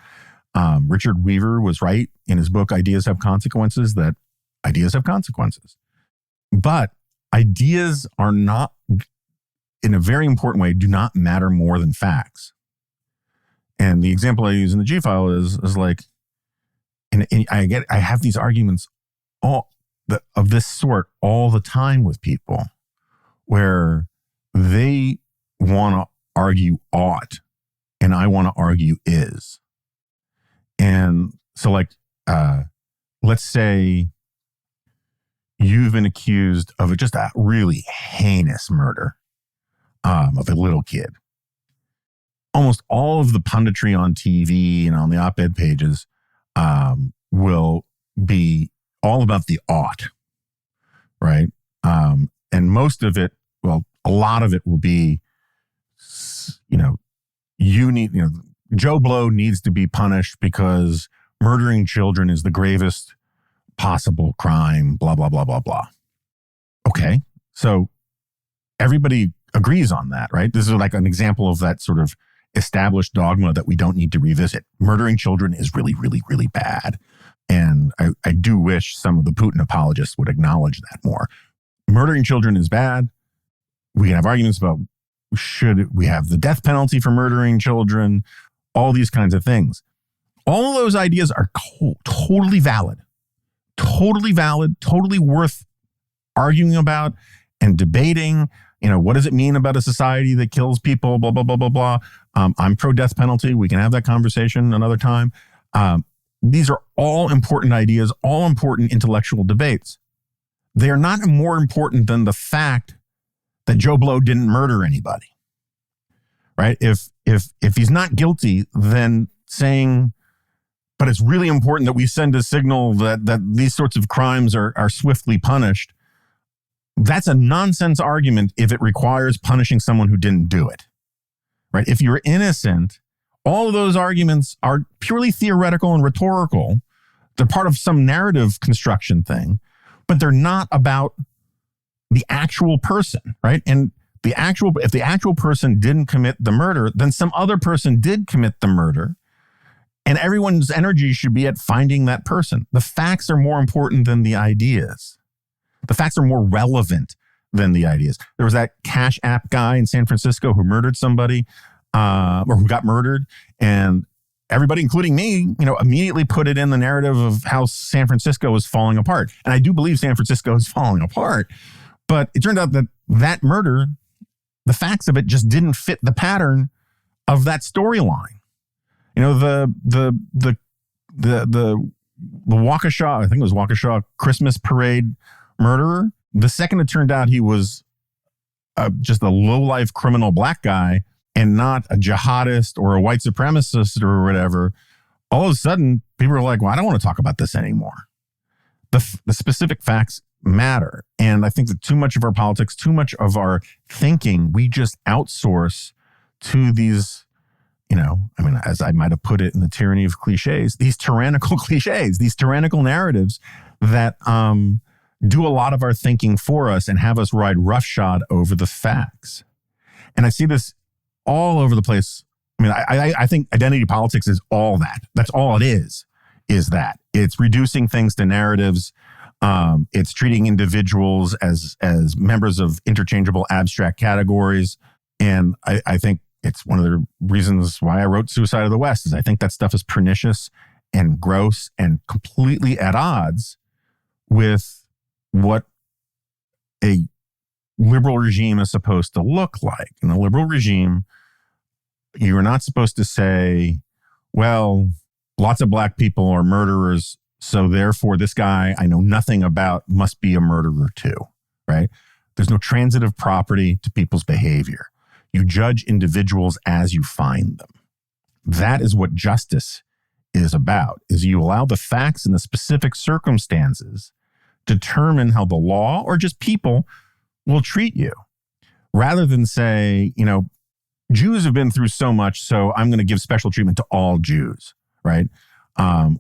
Richard Weaver was right in his book, Ideas Have Consequences, that ideas have consequences. But ideas are not, in a very important way, do not matter more than facts. And the example I use in the G file is like, and I have these arguments of this sort all the time with people where they want to argue ought and I want to argue is. And so like, let's say you've been accused of just a really heinous murder of a little kid. Almost all of the punditry on TV and on the op-ed pages will be all about the ought, right? And most of it, well, a lot of it will be, Joe Blow needs to be punished because murdering children is the gravest possible crime, blah, blah, blah, blah, blah. Okay, so everybody agrees on that, right? This is like an example of that sort of established dogma that we don't need to revisit. Murdering children is really, really, really bad. And I do wish some of the Putin apologists would acknowledge that more. Murdering children is bad. We can have arguments about should we have the death penalty for murdering children, all these kinds of things. All of those ideas are totally valid, totally worth arguing about and debating. What does it mean about a society that kills people, blah, blah, blah, blah, blah. I'm pro-death penalty. We can have that conversation another time. These are all important ideas, all important intellectual debates. They are not more important than the fact that Joe Blow didn't murder anybody, right? If he's not guilty, then saying, but it's really important that we send a signal that these sorts of crimes are swiftly punished. That's a nonsense argument if it requires punishing someone who didn't do it, right? If you're innocent, all of those arguments are purely theoretical and rhetorical. They're part of some narrative construction thing, but they're not about the actual person, right? And if the actual person didn't commit the murder, then some other person did commit the murder, and everyone's energy should be at finding that person. The facts are more important than the ideas. The facts are more relevant than the ideas. There was that Cash App guy in San Francisco who murdered somebody, or who got murdered, and everybody, including me, immediately put it in the narrative of how San Francisco is falling apart. And I do believe San Francisco is falling apart, but it turned out that murder, the facts of it just didn't fit the pattern of that storyline. The Waukesha, I think it was Waukesha Christmas parade murderer. The second it turned out he was just a low-life criminal black guy and not a jihadist or a white supremacist or whatever, all of a sudden people are like, well, I don't want to talk about this anymore. The specific facts matter. And I think that too much of our politics, too much of our thinking, we just outsource to these, as I might have put it in the tyranny of cliches, these tyrannical cliches, these tyrannical narratives that do a lot of our thinking for us and have us ride roughshod over the facts. And I see this all over the place. I think identity politics is all that. That's all it is that. It's reducing things to narratives. It's treating individuals as members of interchangeable abstract categories. And I think it's one of the reasons why I wrote Suicide of the West, is I think that stuff is pernicious and gross and completely at odds with what a liberal regime is supposed to look like. In a liberal regime, you're not supposed to say, well, lots of black people are murderers. So therefore, this guy I know nothing about must be a murderer too, right? There's no transitive property to people's behavior. You judge individuals as you find them. That is what justice is about, is you allow the facts and the specific circumstances determine how the law or just people will treat you. Rather than say, Jews have been through so much, so I'm going to give special treatment to all Jews, right?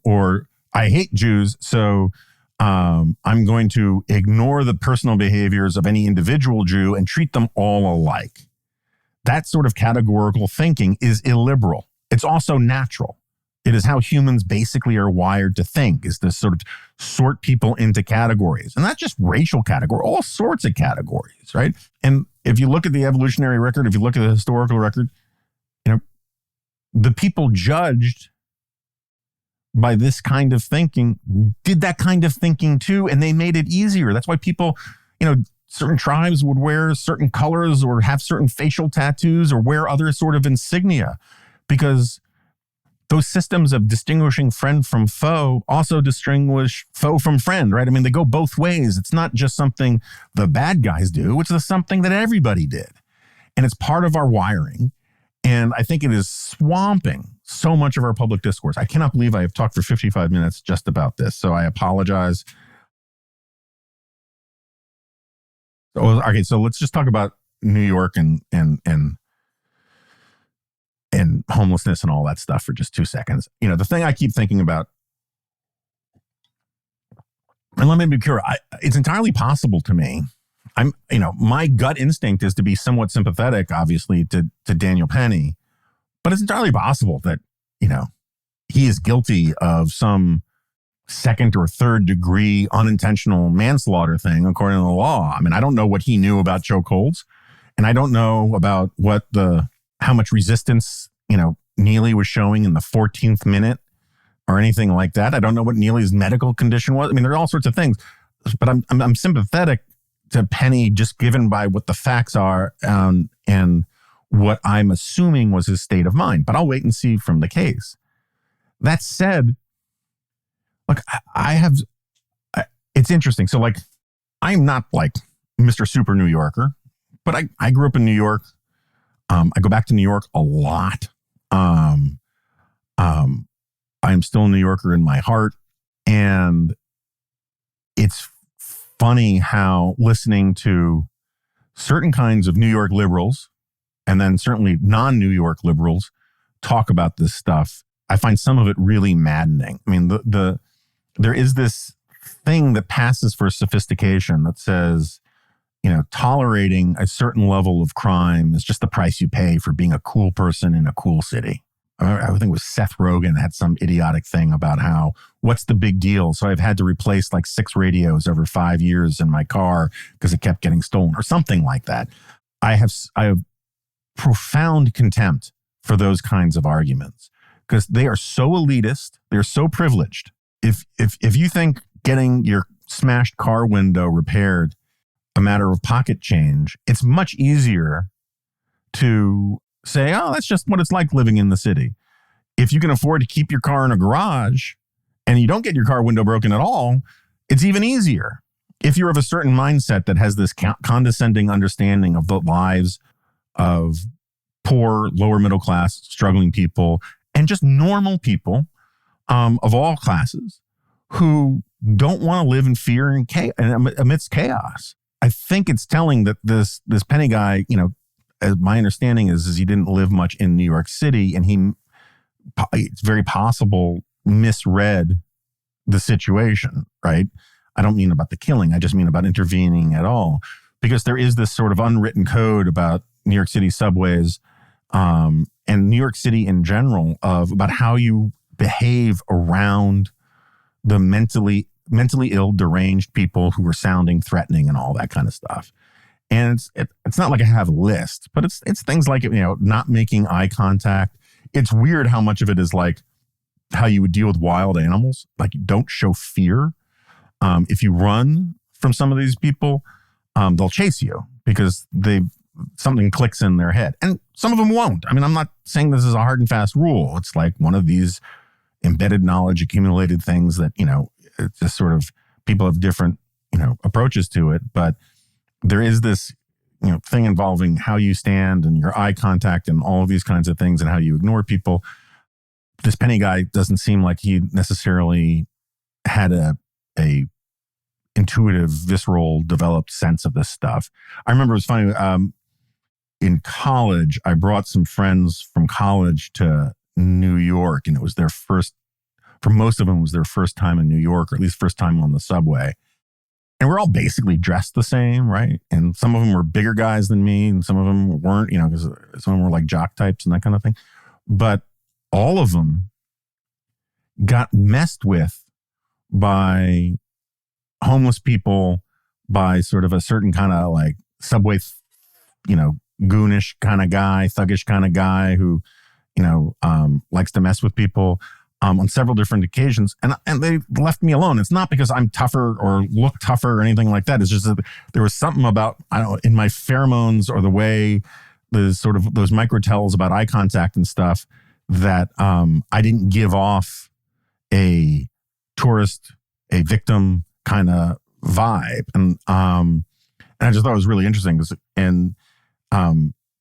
Or I hate Jews, so I'm going to ignore the personal behaviors of any individual Jew and treat them all alike. That sort of categorical thinking is illiberal. It's also natural. It is how humans basically are wired to think, is to sort of sort people into categories. And not just racial category, all sorts of categories, right? And if you look at the evolutionary record, if you look at the historical record, the people judged by this kind of thinking did that kind of thinking too, and they made it easier. That's why people, certain tribes would wear certain colors or have certain facial tattoos or wear other sort of insignia, because those systems of distinguishing friend from foe also distinguish foe from friend, right? I mean, they go both ways. It's not just something the bad guys do, it's something that everybody did. And it's part of our wiring. And I think it is swamping so much of our public discourse. I cannot believe I have talked for 55 minutes just about this. So I apologize. Okay, so let's just talk about New York and homelessness and all that stuff for just 2 seconds. The thing I keep thinking about, and let me be clear, it's entirely possible to me. My gut instinct is to be somewhat sympathetic, obviously, to Daniel Penny, but it's entirely possible that, he is guilty of some second or third degree unintentional manslaughter thing, according to the law. I mean, I don't know what he knew about chokeholds, and I don't know about how much resistance, Neely was showing in the 14th minute or anything like that. I don't know what Neely's medical condition was. I mean, there are all sorts of things, but I'm sympathetic to Penny just given by what the facts are and what I'm assuming was his state of mind. But I'll wait and see from the case. That said, look, it's interesting. So I'm not like Mr. Super New Yorker, but I grew up in New York. I go back to New York a lot. I'm still a New Yorker in my heart. And it's funny how listening to certain kinds of New York liberals, and then certainly non-New York liberals, talk about this stuff, I find some of it really maddening. I mean, there is this thing that passes for sophistication that says, tolerating a certain level of crime is just the price you pay for being a cool person in a cool city. I think it was Seth Rogen had some idiotic thing about what's the big deal? So I've had to replace 6 radios over 5 years in my car because it kept getting stolen or something like that. I have profound contempt for those kinds of arguments because they are so elitist. They're so privileged. If you think getting your smashed car window repaired a matter of pocket change, it's much easier to say, oh, that's just what it's like living in the city. If you can afford to keep your car in a garage and you don't get your car window broken at all, it's even easier. If you're of a certain mindset that has this condescending understanding of the lives of poor, lower middle class, struggling people, and just normal people of all classes who don't want to live in fear and amidst chaos. I think it's telling that this Penny guy, my understanding is he didn't live much in New York City, and it's very possible misread the situation, right? I don't mean about the killing. I just mean about intervening at all, because there is this sort of unwritten code about New York City subways and New York City in general about how you behave around the mentally ill, deranged people who are sounding threatening and all that kind of stuff. And it's not like I have a list, but it's things like, not making eye contact. It's weird how much of it is like how you would deal with wild animals. Like, don't show fear. If you run from some of these people, they'll chase you because something clicks in their head. And some of them won't. I mean, I'm not saying this is a hard and fast rule. It's like one of these embedded knowledge, accumulated things that, it's just sort of people have different, approaches to it. But there is this, thing involving how you stand and your eye contact and all of these kinds of things and how you ignore people. This Penny guy doesn't seem like he necessarily had a intuitive, visceral, developed sense of this stuff. I remember it was funny. In college, I brought some friends from college to New York, and it was their first, for most of them, it was their first time in New York, or at least first time on the subway. And we're all basically dressed the same, right? And some of them were bigger guys than me, and some of them weren't, because some of them were like jock types and that kind of thing. But all of them got messed with by homeless people, by sort of a certain kind of like subway, goonish kind of guy, thuggish kind of guy who, likes to mess with people on several different occasions. And they left me alone. It's not because I'm tougher or look tougher or anything like that. It's just that there was something about, in my pheromones or the way the sort of those micro tells about eye contact and stuff that I didn't give off a tourist, a victim kind of vibe. And I just thought it was really interesting because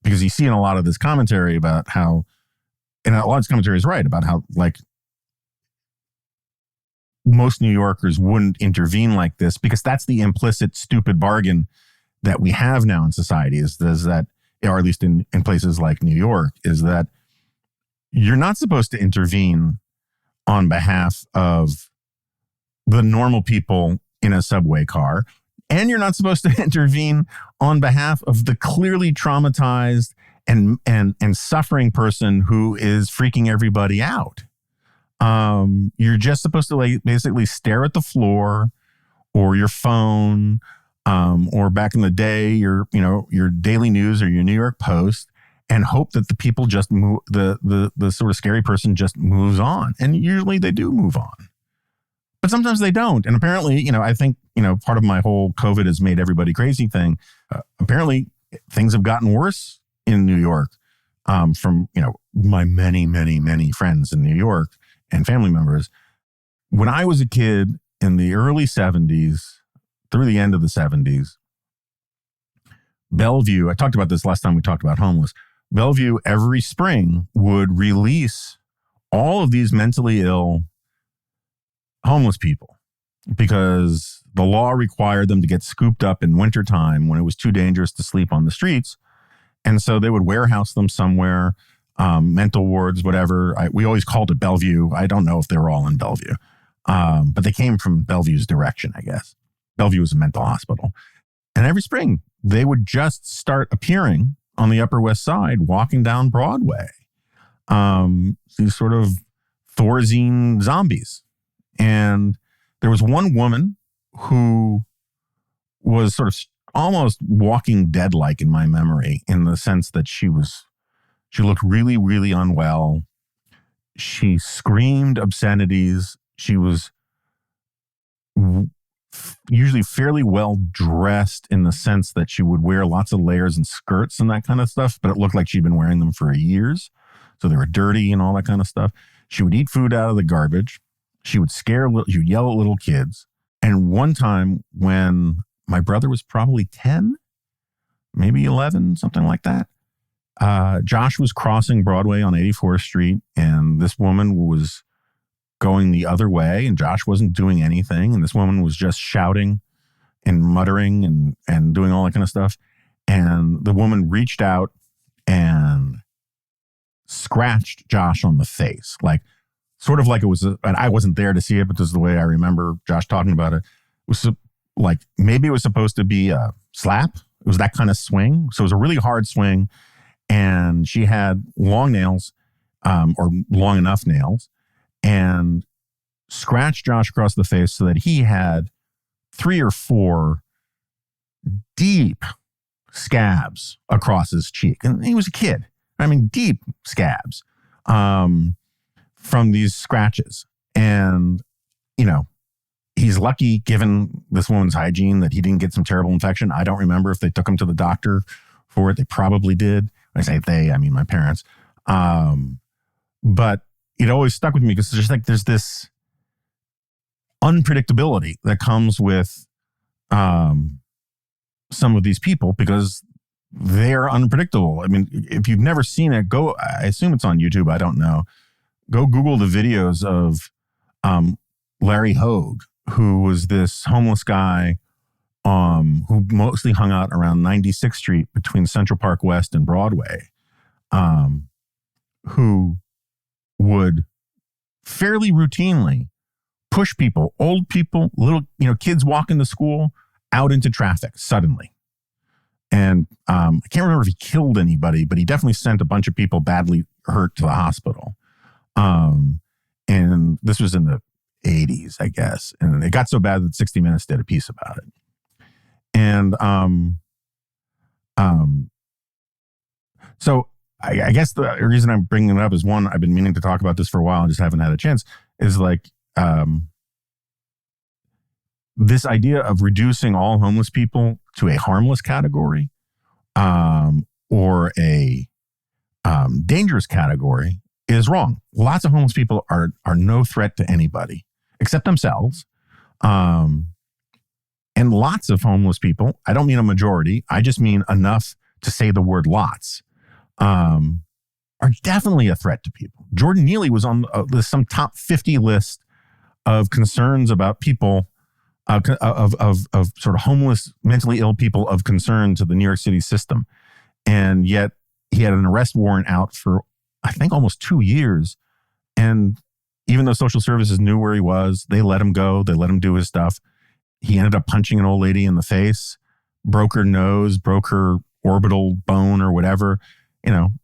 you see in a lot of this commentary about how, and a lot of this commentary is right about how like most New Yorkers wouldn't intervene like this because that's the implicit stupid bargain that we have now in society is that, or at least in places like New York, is that you're not supposed to intervene on behalf of the normal people in a subway car. And you're not supposed to intervene on behalf of the clearly traumatized and suffering person who is freaking everybody out. You're just supposed to like basically stare at the floor or your phone, or back in the day, your Daily News or your New York Post, and hope that the people just move, the sort of scary person just moves on. And usually they do move on. But sometimes they don't. And apparently, I think, part of my whole COVID has made everybody crazy thing. Apparently, things have gotten worse in New York from, my many, many, many friends in New York and family members. When I was a kid in the early 70s, through the end of the 70s, Bellevue, I talked about this last time we talked about homeless. Bellevue every spring would release all of these mentally ill homeless people because the law required them to get scooped up in wintertime when it was too dangerous to sleep on the streets. And so they would warehouse them somewhere, mental wards, whatever. We always called it Bellevue. I don't know if they were all in Bellevue, but they came from Bellevue's direction, I guess. Bellevue was a mental hospital. And every spring, they would just start appearing on the Upper West Side, walking down Broadway. These sort of Thorazine zombies. And there was one woman who was sort of almost Walking Dead-like in my memory, in the sense that she looked really, really unwell. She screamed obscenities. She was usually fairly well dressed in the sense that she would wear lots of layers and skirts and that kind of stuff, but it looked like she'd been wearing them for years. So they were dirty and all that kind of stuff. She would eat food out of the garbage. She would she would yell at little kids. And one time when my brother was probably 10, maybe 11, something like that, Josh was crossing Broadway on 84th Street, and this woman was going the other way, and Josh wasn't doing anything, and this woman was just shouting and muttering and doing all that kind of stuff. And the woman reached out and scratched Josh on the face, like sort of like it was, and I wasn't there to see it, but this is the way I remember Josh talking about it. It was like, maybe it was supposed to be a slap. It was that kind of swing. So it was a really hard swing. And she had long nails, or long enough nails, and scratched Josh across the face so that he had 3 or 4 deep scabs across his cheek. And he was a kid. I mean, deep scabs from these scratches. And, he's lucky, given this woman's hygiene, that he didn't get some terrible infection. I don't remember if they took him to the doctor for it. They probably did. When I say they, I mean my parents. But it always stuck with me because it's just like there's this unpredictability that comes with some of these people because they're unpredictable. I mean, if you've never seen it, I assume it's on YouTube. I don't know. Go Google the videos of Larry Hogue, who was this homeless guy who mostly hung out around 96th Street between Central Park West and Broadway, who would fairly routinely push people, old people, little, kids walking to school out into traffic suddenly. And I can't remember if he killed anybody, but he definitely sent a bunch of people badly hurt to the hospital. And this was in the 80s, I guess. And it got so bad that 60 Minutes did a piece about it. And so I guess the reason I'm bringing it up is, one, I've been meaning to talk about this for a while and just haven't had a chance, is like this idea of reducing all homeless people to a harmless category or a dangerous category is wrong. Lots of homeless people are no threat to anybody except themselves. And lots of homeless people, I don't mean a majority, I just mean enough to say the word lots, are definitely a threat to people. Jordan Neely was on some top 50 list of concerns about people, of sort of homeless, mentally ill people of concern to the New York City system. And yet he had an arrest warrant out for, I think, almost 2 years. And even though social services knew where he was, they let him go. They let him do his stuff. He ended up punching an old lady in the face, broke her nose, broke her orbital bone or whatever.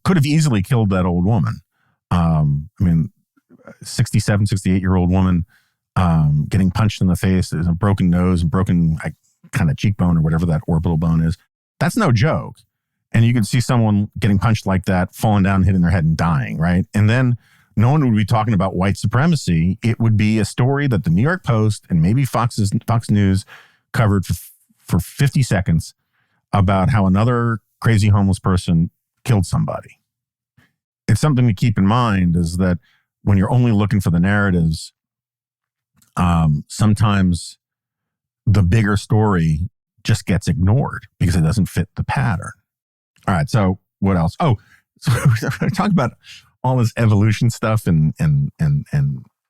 Could have easily killed that old woman. 67, 68-year-old woman getting punched in the face, a broken nose and broken kind of cheekbone or whatever that orbital bone is. That's no joke. And you could see someone getting punched like that, falling down, hitting their head and dying, right? And then no one would be talking about white supremacy. It would be a story that the New York Post and maybe Fox News covered for 50 seconds about how another crazy homeless person killed somebody. It's something to keep in mind, is that when you're only looking for the narratives, sometimes the bigger story just gets ignored because it doesn't fit the pattern. All right, so what else? Oh, so we're talking about all this evolution stuff and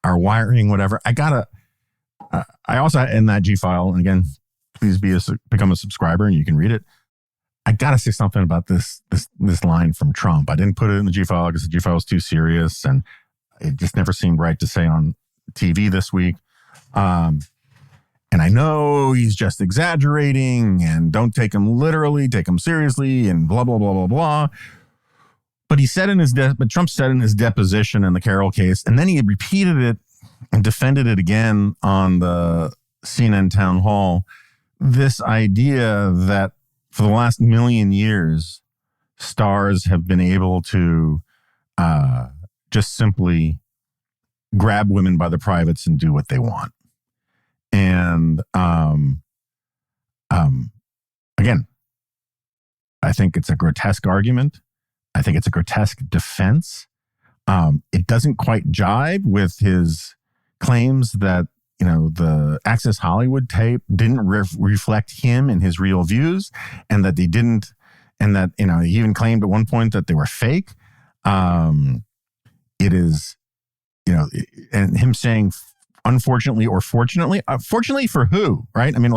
our wiring, whatever. I also in that G file, and again, please become a subscriber and you can read it. I gotta say something about this line from Trump. I didn't put it in the G file because the G file was too serious, and it just never seemed right to say on TV this week. And I know he's just exaggerating, and don't take him literally, take him seriously, and blah blah blah blah blah. But Trump said in his deposition in the Carroll case, and then he repeated it and defended it again on the CNN town hall, this idea that for the last 1,000,000 years, stars have been able to just simply grab women by the privates and do what they want. And again, I think it's a grotesque argument. I think it's a grotesque defense. It doesn't quite jibe with his claims that, the Access Hollywood tape didn't reflect him and his real views, and that they didn't, and that, he even claimed at one point that they were fake. It is, and him saying, unfortunately or fortunately, fortunately for who, right? I mean,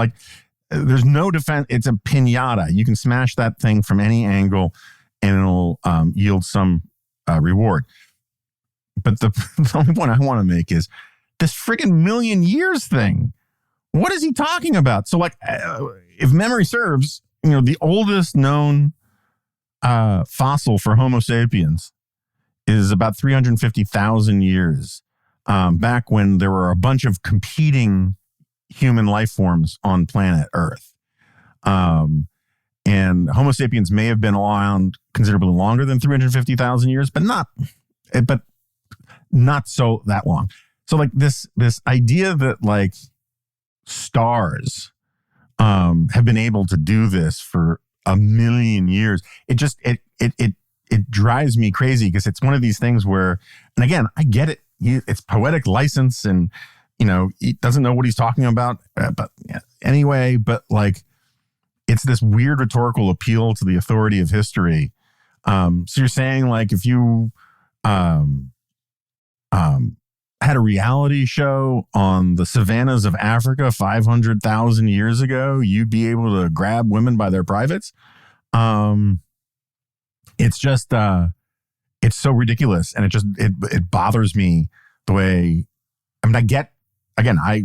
there's no defense. It's a piñata. You can smash that thing from any angle and it'll yield some reward. But the only point I want to make is this friggin' 1,000,000 years thing. What is he talking about? So if memory serves, the oldest known fossil for Homo sapiens is about 350,000 years, back when there were a bunch of competing human life forms on planet Earth. And Homo sapiens may have been around considerably longer than 350,000 years, but not so that long. So this idea that stars have been able to do this for 1,000,000 years, it it drives me crazy because it's one of these things where, and again, I get it. It's poetic license and, he doesn't know what he's talking about. But yeah, anyway, but like, it's this weird rhetorical appeal to the authority of history. So you're saying like, if you had a reality show on the savannas of Africa 500,000 years ago, you'd be able to grab women by their privates. It's just, it's so ridiculous. And it bothers me the way, I get, again, I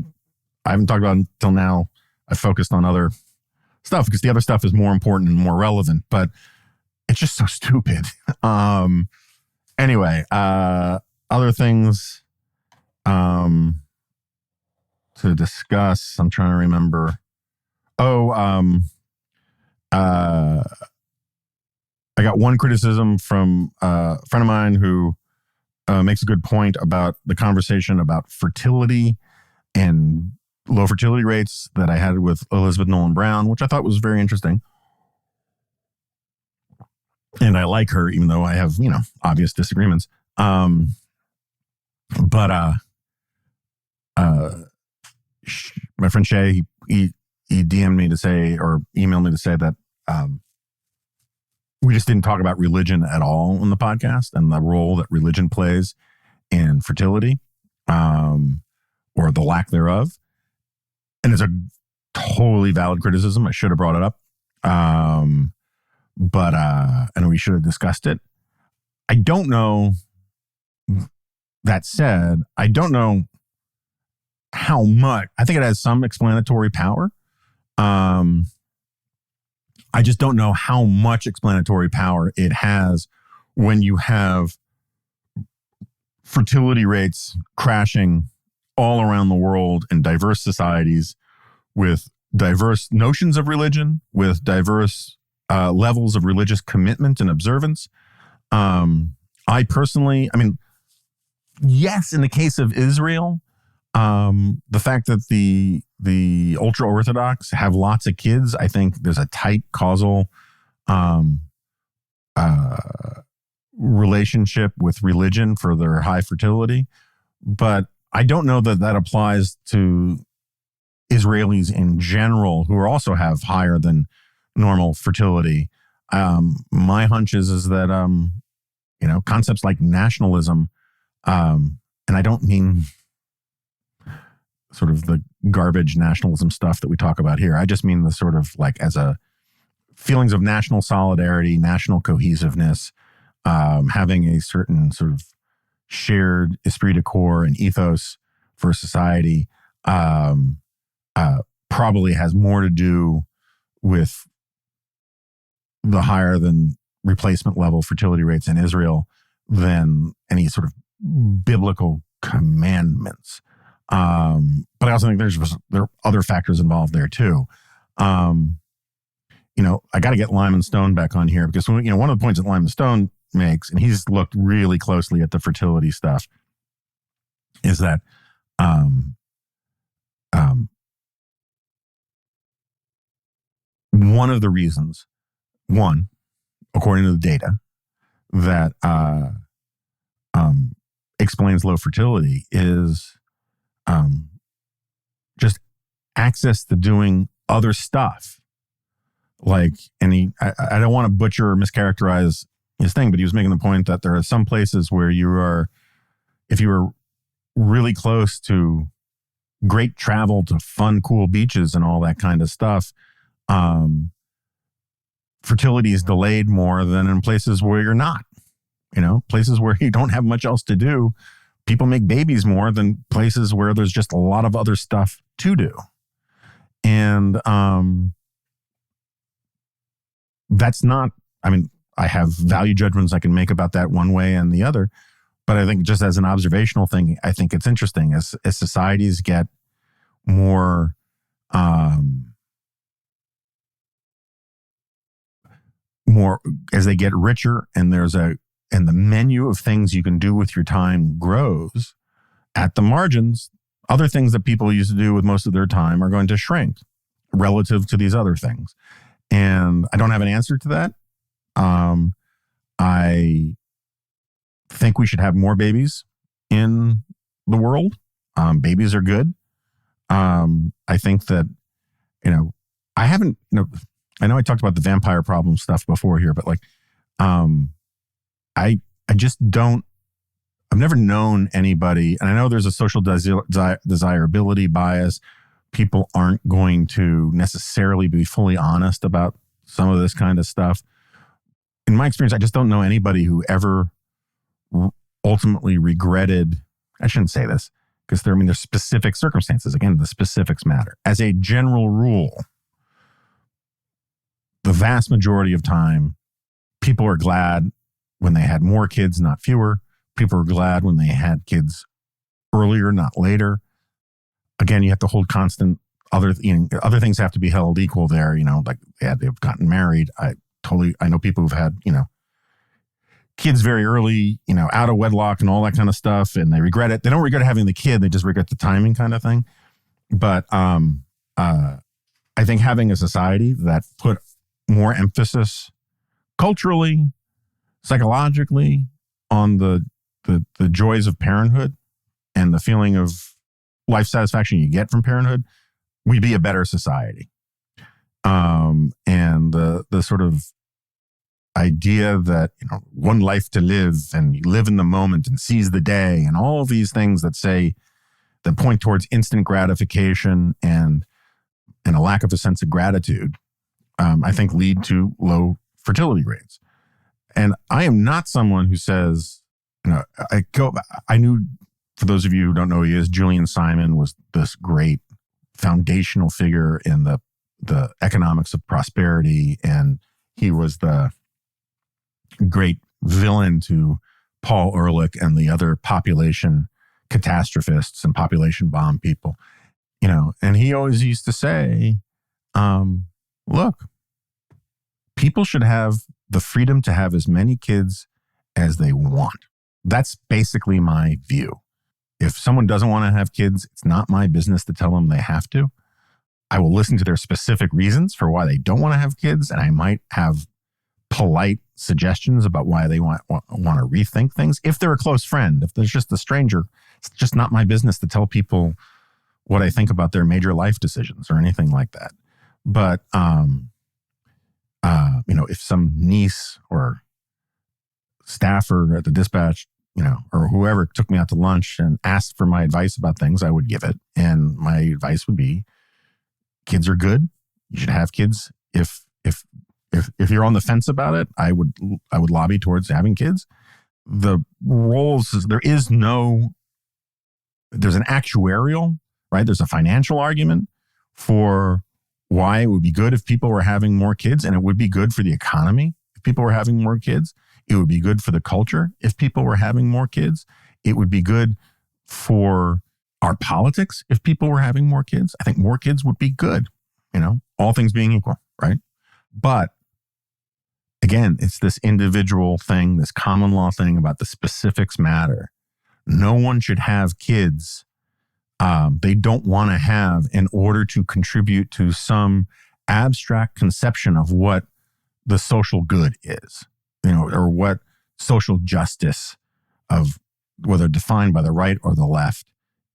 haven't talked about it until now. I focused on other stuff because the other stuff is more important and more relevant, but it's just so stupid. Anyway, other things, to discuss. I'm trying to remember. I got one criticism from a friend of mine who makes a good point about the conversation about fertility and low fertility rates that I had with Elizabeth Nolan Brown, which I thought was very interesting. And I like her, even though I have, obvious disagreements. But my friend Shay, he DM'd me to say, or emailed me to say that we just didn't talk about religion at all in the podcast and the role that religion plays in fertility, or the lack thereof. And it's a totally valid criticism. I should have brought it up. But and we should have discussed it. I don't know. That said, I don't know how much. I think it has some explanatory power. I just don't know how much explanatory power it has when you have fertility rates crashing all around the world in diverse societies with diverse notions of religion, with diverse levels of religious commitment and observance. I personally, yes, in the case of Israel, the fact that the ultra Orthodox have lots of kids, I think there's a tight causal relationship with religion for their high fertility. But I don't know that that applies to Israelis in general, who also have higher than normal fertility. My hunch is that, concepts like nationalism, and I don't mean sort of the garbage nationalism stuff that we talk about here. I just mean the sort of like as a feelings of national solidarity, national cohesiveness, having a certain sort of shared esprit de corps and ethos for society, probably has more to do with the higher than replacement level fertility rates in Israel than any sort of biblical commandments. But I also think there are other factors involved there too. I got to get Lyman Stone back on here because one of the points that Lyman Stone makes, and he's looked really closely at the fertility stuff, is that one of the reasons, according to the data, that explains low fertility is just access to doing other stuff. Like, and I don't want to butcher or mischaracterize his thing, but he was making the point that there are some places where if you are really close to great travel to fun, cool beaches and all that kind of stuff, fertility is delayed more than in places where you're not. Places where you don't have much else to do, people make babies more than places where there's just a lot of other stuff to do. And that's not, I have value judgments I can make about that one way and the other, but I think just as an observational thing, I think it's interesting as societies get more as they get richer and and the menu of things you can do with your time grows, at the margins, other things that people used to do with most of their time are going to shrink relative to these other things. And I don't have an answer to that. I think we should have more babies in the world. Babies are good. I think that, I haven't, I know I talked about the vampire problem stuff before here, but like, I just don't, I've never known anybody, and I know there's a social desirability bias. People aren't going to necessarily be fully honest about some of this kind of stuff. In my experience, I just don't know anybody who ever ultimately regretted, I shouldn't say this, because there's specific circumstances. Again, the specifics matter. As a general rule, the vast majority of time, people are glad when they had more kids, not fewer. People are glad when they had kids earlier, not later. Again, you have to hold constant other things have to be held equal there. Like they've gotten married. I know people who've had, kids very early, out of wedlock and all that kind of stuff. And they regret it. They don't regret having the kid. They just regret the timing kind of thing. But I think having a society that put more emphasis culturally, psychologically on the joys of parenthood and the feeling of life satisfaction you get from parenthood, we'd be a better society. And the sort of idea that, one life to live and you live in the moment and seize the day and all of these things that point towards instant gratification and a lack of a sense of gratitude, I think lead to low fertility rates. And I am not someone who says, I knew, for those of you who don't know who he is, Julian Simon was this great foundational figure in the economics of prosperity. And he was the great villain to Paul Ehrlich and the other population catastrophists and population bomb people, and he always used to say, look, people should have the freedom to have as many kids as they want. That's basically my view. If someone doesn't want to have kids, it's not my business to tell them they have to. I will listen to their specific reasons for why they don't want to have kids, and I might have polite suggestions about why they want to rethink things. If they're a close friend, if there's just a stranger, it's just not my business to tell people what I think about their major life decisions or anything like that. But, if some niece or staffer at the dispatch, or whoever took me out to lunch and asked for my advice about things, I would give it. And my advice would be, kids are good. You should have kids. If you're on the fence about it, I would lobby towards having kids. The roles, there's an actuarial, right? There's a financial argument for why it would be good if people were having more kids, and it would be good for the economy if people were having more kids. It would be good for the culture if people were having more kids. It would be good for our politics if people were having more kids. I think more kids would be good, all things being equal, right? But again, it's this individual thing, this common law thing about the specifics matter. No one should have kids they don't want to have in order to contribute to some abstract conception of what the social good is, or what social justice of whether defined by the right or the left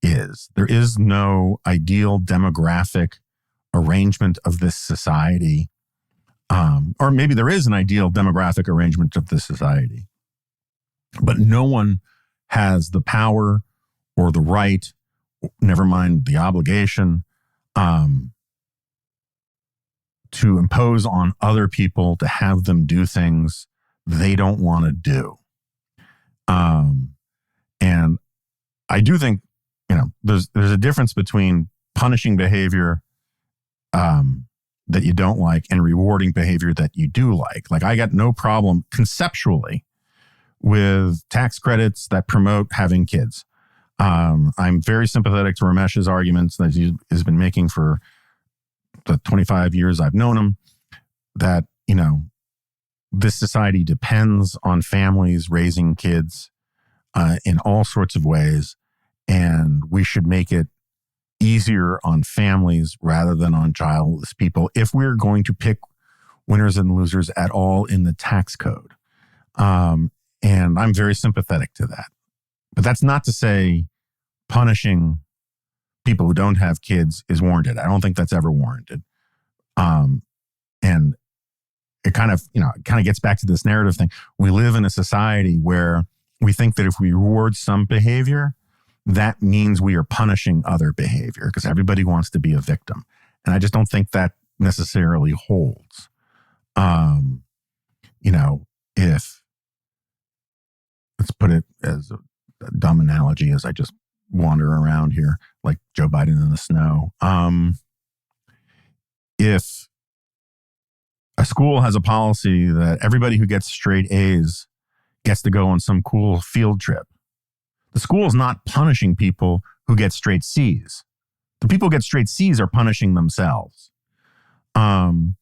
is. There is no ideal demographic arrangement of this society. Or maybe there is an ideal demographic arrangement of this society, but no one has the power or the right, never mind the obligation, to impose on other people to have them do things they don't want to do. And I do think, there's a difference between punishing behavior that you don't like and rewarding behavior that you do like. Like, I got no problem conceptually with tax credits that promote having kids. I'm very sympathetic to Ramesh's arguments that he has been making for the 25 years I've known him, that, this society depends on families raising kids in all sorts of ways, and we should make it easier on families rather than on childless people if we're going to pick winners and losers at all in the tax code. And I'm very sympathetic to that. But that's not to say punishing people who don't have kids is warranted. I don't think that's ever warranted. And it kind of gets back to this narrative thing. We live in a society where we think that if we reward some behavior, that means we are punishing other behavior because everybody wants to be a victim. And I just don't think that necessarily holds. If, let's put it as a dumb analogy as I just wander around here, like Joe Biden in the snow. If a school has a policy that everybody who gets straight A's gets to go on some cool field trip, the school is not punishing people who get straight C's. The people who get straight C's are punishing themselves. And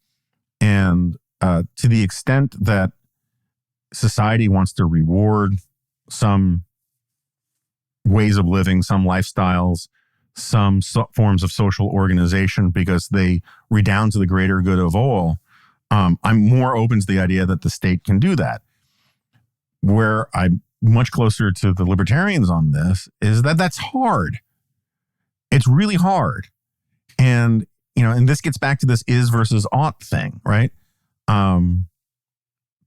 to the extent that society wants to reward some ways of living, some lifestyles, some forms of social organization because they redound to the greater good of all, I'm more open to the idea that the state can do that. Where I'm much closer to the libertarians on this is that that's hard. It's really hard. And, and this gets back to this is versus ought thing, right?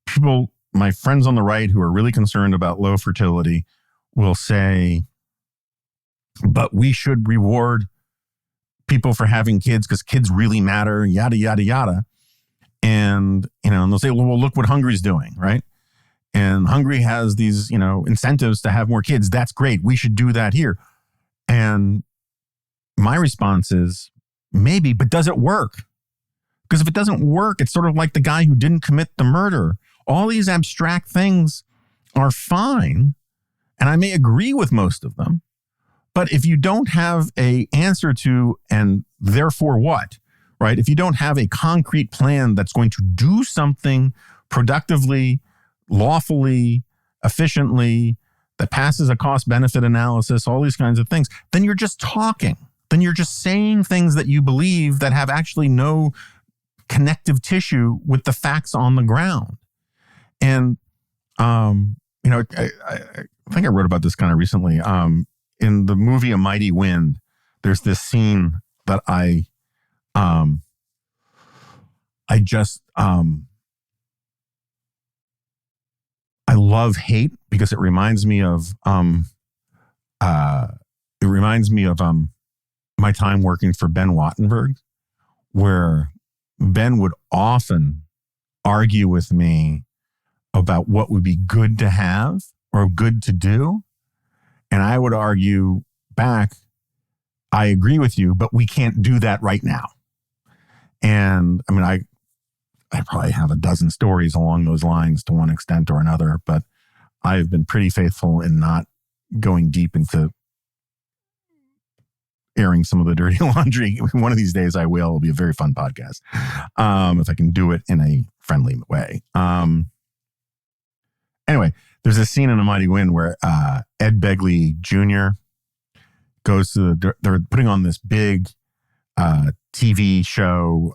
People, my friends on the right who are really concerned about low fertility will say, but we should reward people for having kids because kids really matter, yada, yada, yada. And, and they'll say, well, look what Hungary's doing, right? And Hungary has these, incentives to have more kids. That's great. We should do that here. And my response is maybe, but does it work? Because if it doesn't work, it's sort of like the guy who didn't commit the murder. All these abstract things are fine. And I may agree with most of them. But if you don't have an answer to, and therefore what, right? If you don't have a concrete plan that's going to do something productively, lawfully, efficiently, that passes a cost-benefit analysis, all these kinds of things, then you're just talking. Then you're just saying things that you believe that have actually no connective tissue with the facts on the ground. And, I think I wrote about this kind of recently. In the movie A Mighty Wind, there's this scene that I love hate because it reminds me of my time working for Ben Wattenberg, where Ben would often argue with me about what would be good to have or good to do. And I would argue back, I agree with you, but we can't do that right now. And I mean, I probably have a dozen stories along those lines to one extent or another, but I've been pretty faithful in not going deep into airing some of the dirty laundry. One of these days I will. It'll be a very fun podcast. If I can do it in a friendly way. Anyway, there's a scene in A Mighty Wind where Ed Begley Jr. goes to they're putting on this big TV show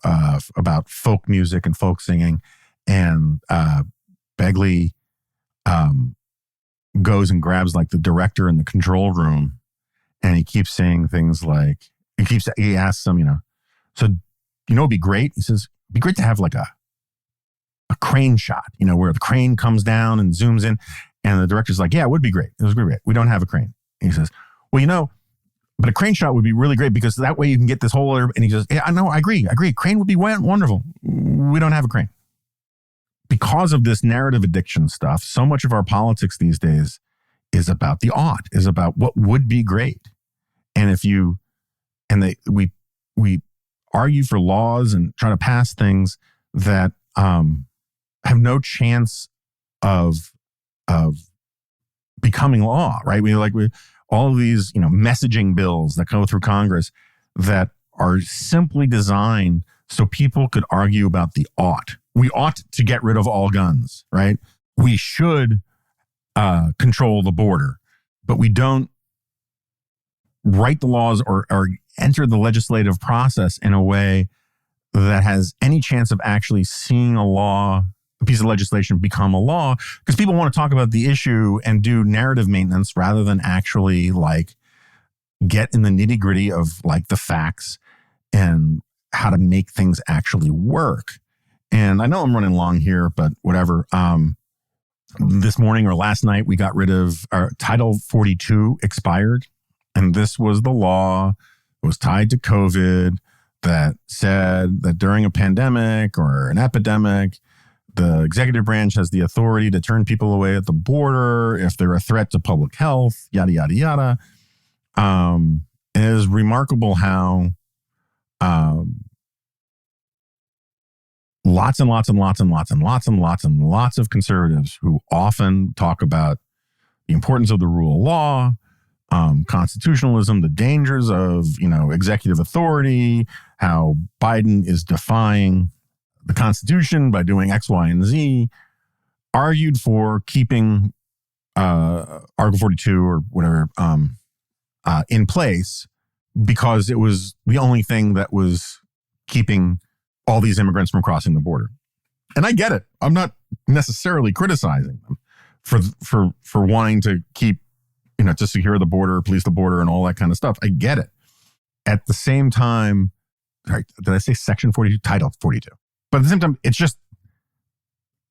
about folk music and folk singing. And Begley goes and grabs like the director in the control room. And he keeps saying things like, he asks him, so, it'd be great. He says, it'd be great to have like a crane shot, where the crane comes down and zooms in. And the director's like, yeah, it would be great. It would be great. We don't have a crane. And he says, well, but a crane shot would be really great because that way you can get this whole other. And he says, yeah, I know, I agree. Crane would be wonderful. We don't have a crane. Because of this narrative addiction stuff, so much of our politics these days is about the ought, is about what would be great. And we argue for laws and try to pass things that have no chance of becoming law, right? We all of these, messaging bills that go through Congress that are simply designed so people could argue about the ought. We ought to get rid of all guns, right? We should control the border, but we don't write the laws or enter the legislative process in a way that has any chance of actually seeing a law piece of legislation become a law, because people want to talk about the issue and do narrative maintenance rather than actually like get in the nitty gritty of like the facts and how to make things actually work. And I know I'm running long here, but whatever. This morning or last night, we got rid of our Title 42 expired. And this was the law. It was tied to COVID that said that during a pandemic or an epidemic, the executive branch has the authority to turn people away at the border if they're a threat to public health, yada, yada, yada. It is remarkable how lots and lots and lots and lots and lots and lots and lots of conservatives who often talk about the importance of the rule of law, constitutionalism, the dangers of, executive authority, how Biden is defying the Constitution by doing X, Y, and Z, argued for keeping Article 42 or whatever in place because it was the only thing that was keeping all these immigrants from crossing the border. And I get it. I'm not necessarily criticizing them for wanting to keep, to secure the border, police the border, and all that kind of stuff. I get it. At the same time, sorry, did I say Section 42? Title 42. But at the same time, it's just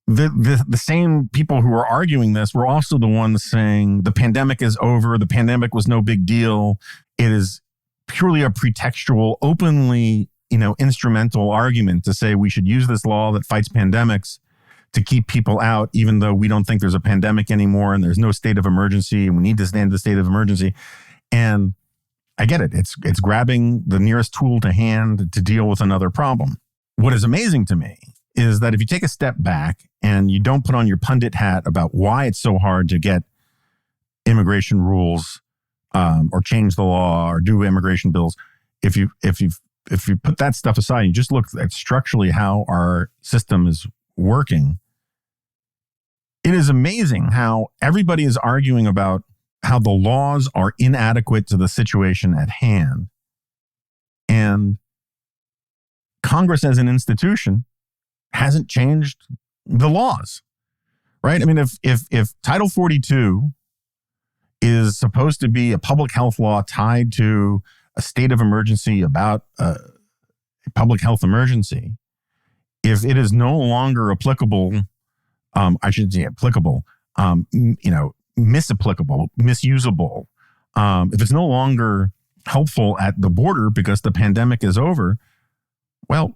the same people who are arguing this were also the ones saying the pandemic is over. The pandemic was no big deal. It is purely a pretextual, openly, instrumental argument to say we should use this law that fights pandemics to keep people out, even though we don't think there's a pandemic anymore and there's no state of emergency and we need to stand the state of emergency. And I get it. It's grabbing the nearest tool to hand to deal with another problem. What is amazing to me is that if you take a step back and you don't put on your pundit hat about why it's so hard to get immigration rules or change the law or do immigration bills, if you put that stuff aside and you just look at structurally how our system is working, it is amazing how everybody is arguing about how the laws are inadequate to the situation at hand. And Congress as an institution hasn't changed the laws, right? I mean, if Title 42 is supposed to be a public health law tied to a state of emergency about a public health emergency, if it is no longer applicable, I should say applicable, misapplicable, misusable, if it's no longer helpful at the border because the pandemic is over, well,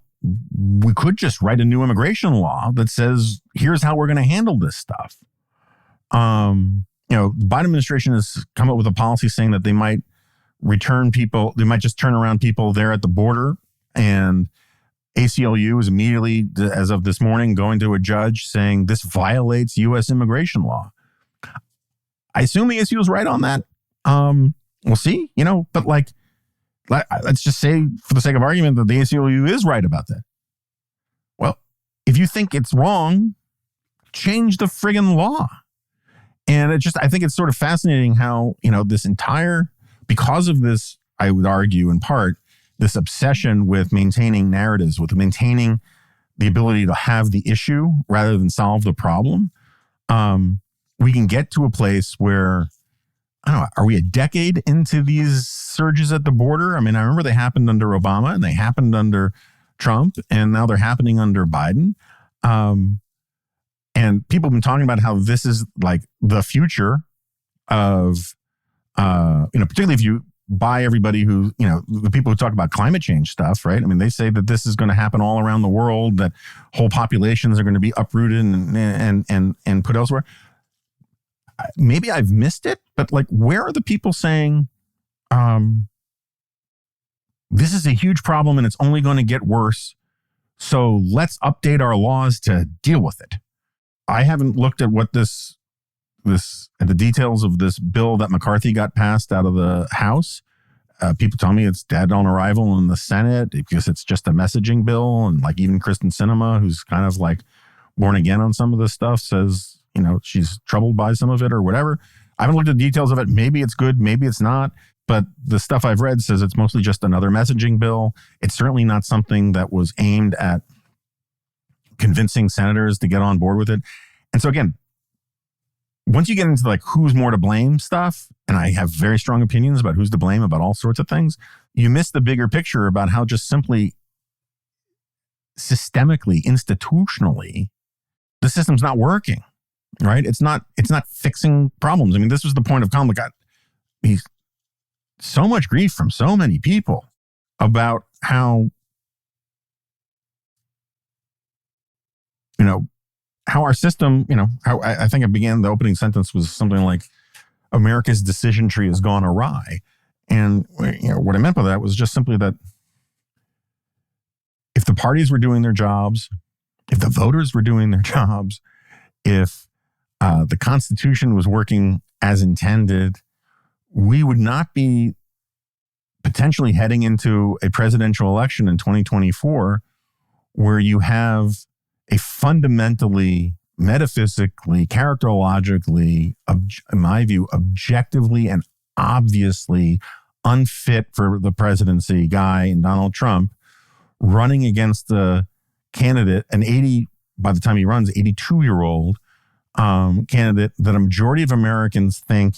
we could just write a new immigration law that says, here's how we're going to handle this stuff. The Biden administration has come up with a policy saying that they might return people, they might just turn around people there at the border. And ACLU is immediately, as of this morning, going to a judge saying this violates U.S. immigration law. I assume the ACLU is right on that. We'll see, but let's just say for the sake of argument that the ACLU is right about that. Well, if you think it's wrong, change the friggin' law. And I think it's sort of fascinating how, this entire, because of this, I would argue in part, this obsession with maintaining narratives, with maintaining the ability to have the issue rather than solve the problem, we can get to a place where, I don't know, are we a decade into these surges at the border? I mean, I remember they happened under Obama and they happened under Trump, and now they're happening under Biden. And people have been talking about how this is like the future of, particularly if you buy everybody who, the people who talk about climate change stuff, right? I mean, they say that this is going to happen all around the world, that whole populations are going to be uprooted and put elsewhere. Maybe I've missed it, but where are the people saying, this is a huge problem and it's only going to get worse, so let's update our laws to deal with it? I haven't looked at what the details of this bill that McCarthy got passed out of the House. People tell me it's dead on arrival in the Senate because it's just a messaging bill. And even Kristen Sinema, who's kind of born again on some of this stuff, says, she's troubled by some of it or whatever. I haven't looked at the details of it. Maybe it's good, maybe it's not. But the stuff I've read says it's mostly just another messaging bill. It's certainly not something that was aimed at convincing senators to get on board with it. And so again, once you get into like who's more to blame stuff, and I have very strong opinions about who's to blame about all sorts of things, you miss the bigger picture about how just simply systemically, institutionally, the system's not working, right? It's not fixing problems. I mean, this was the point of Kamala got so much grief from so many people about how, how our system, how I think I began the opening sentence was something like, America's decision tree has gone awry. And what I meant by that was just simply that if the parties were doing their jobs, if the voters were doing their jobs, if the Constitution was working as intended, we would not be potentially heading into a presidential election in 2024 where you have a fundamentally, metaphysically, characterologically, in my view, objectively and obviously unfit for the presidency guy in Donald Trump running against a candidate, by the time he runs, 82-year-old candidate that a majority of Americans think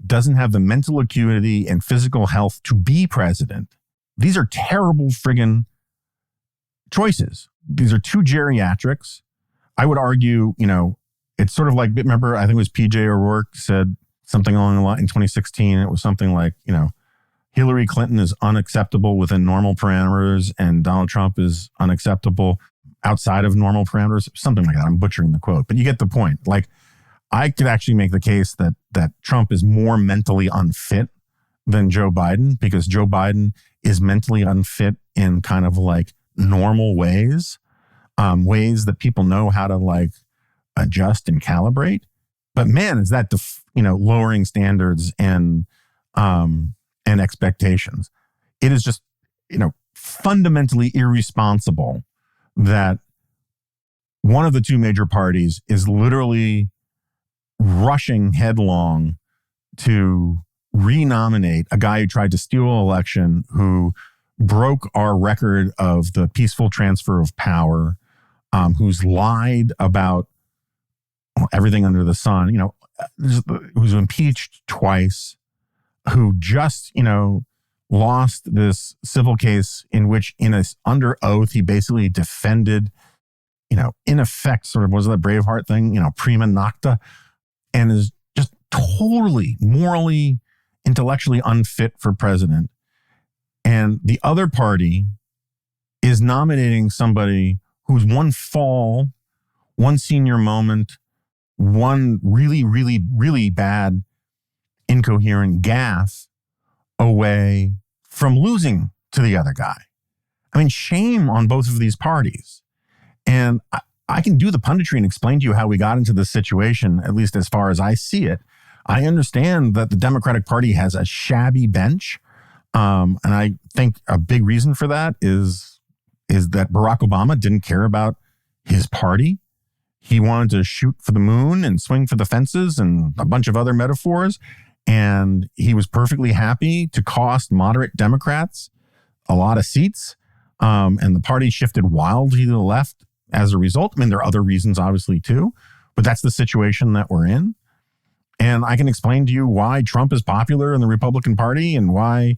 doesn't have the mental acuity and physical health to be president. These are terrible friggin' choices. These are two geriatrics. I would argue, it's sort of like, remember, I think it was PJ O'Rourke said something along the line in 2016. It was something like, Hillary Clinton is unacceptable within normal parameters and Donald Trump is unacceptable outside of normal parameters. Something like that. I'm butchering the quote, but you get the point. Like, I could actually make the case that Trump is more mentally unfit than Joe Biden, because Joe Biden is mentally unfit in kind of like normal ways, ways that people know how to like adjust and calibrate. But man, is that lowering standards and expectations. It is just fundamentally irresponsible that one of the two major parties is literally rushing headlong to renominate a guy who tried to steal an election, who broke our record of the peaceful transfer of power, who's lied about everything under the sun, who's impeached twice, who just, lost this civil case in which under oath, he basically defended, in effect, sort of, was that Braveheart thing, prima nocta, and is just totally morally, intellectually unfit for president. And the other party is nominating somebody who's one fall, one senior moment, one really, really, really bad, incoherent gaffe away from losing to the other guy. I mean, shame on both of these parties. And I can do the punditry and explain to you how we got into this situation, at least as far as I see it. I understand that the Democratic Party has a shabby bench. And I think a big reason for that is that Barack Obama didn't care about his party. He wanted to shoot for the moon and swing for the fences and a bunch of other metaphors. And he was perfectly happy to cost moderate Democrats a lot of seats. And the party shifted wildly to the left as a result. I mean, there are other reasons, obviously, too. But that's the situation that we're in. And I can explain to you why Trump is popular in the Republican Party and why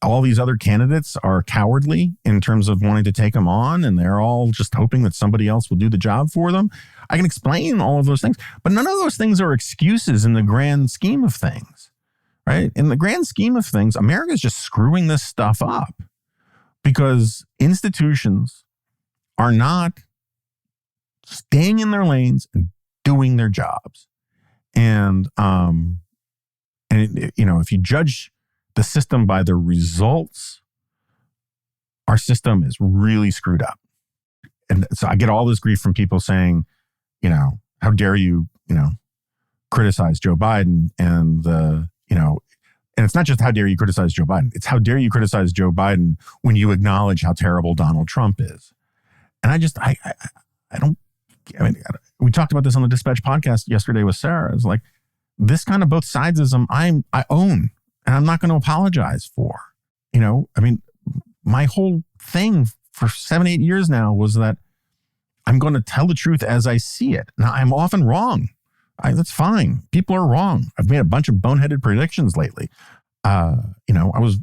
all these other candidates are cowardly in terms of wanting to take him on. And they're all just hoping that somebody else will do the job for them. I can explain all of those things. But none of those things are excuses in the grand scheme of things, right? In the grand scheme of things, America's just screwing this stuff up because institutions are not staying in their lanes and doing their jobs. And if you judge the system by the results, our system is really screwed up. And so I get all this grief from people saying, how dare you, criticize Joe Biden and and it's not just how dare you criticize Joe Biden. It's how dare you criticize Joe Biden when you acknowledge how terrible Donald Trump is. And we talked about this on the Dispatch podcast yesterday with Sarah. It's like, this kind of both sidesism I own and I'm not going to apologize for. My whole thing for 7-8 years now was that I'm going to tell the truth as I see it. Now, I'm often wrong. That's fine. People are wrong. I've made a bunch of boneheaded predictions lately. I was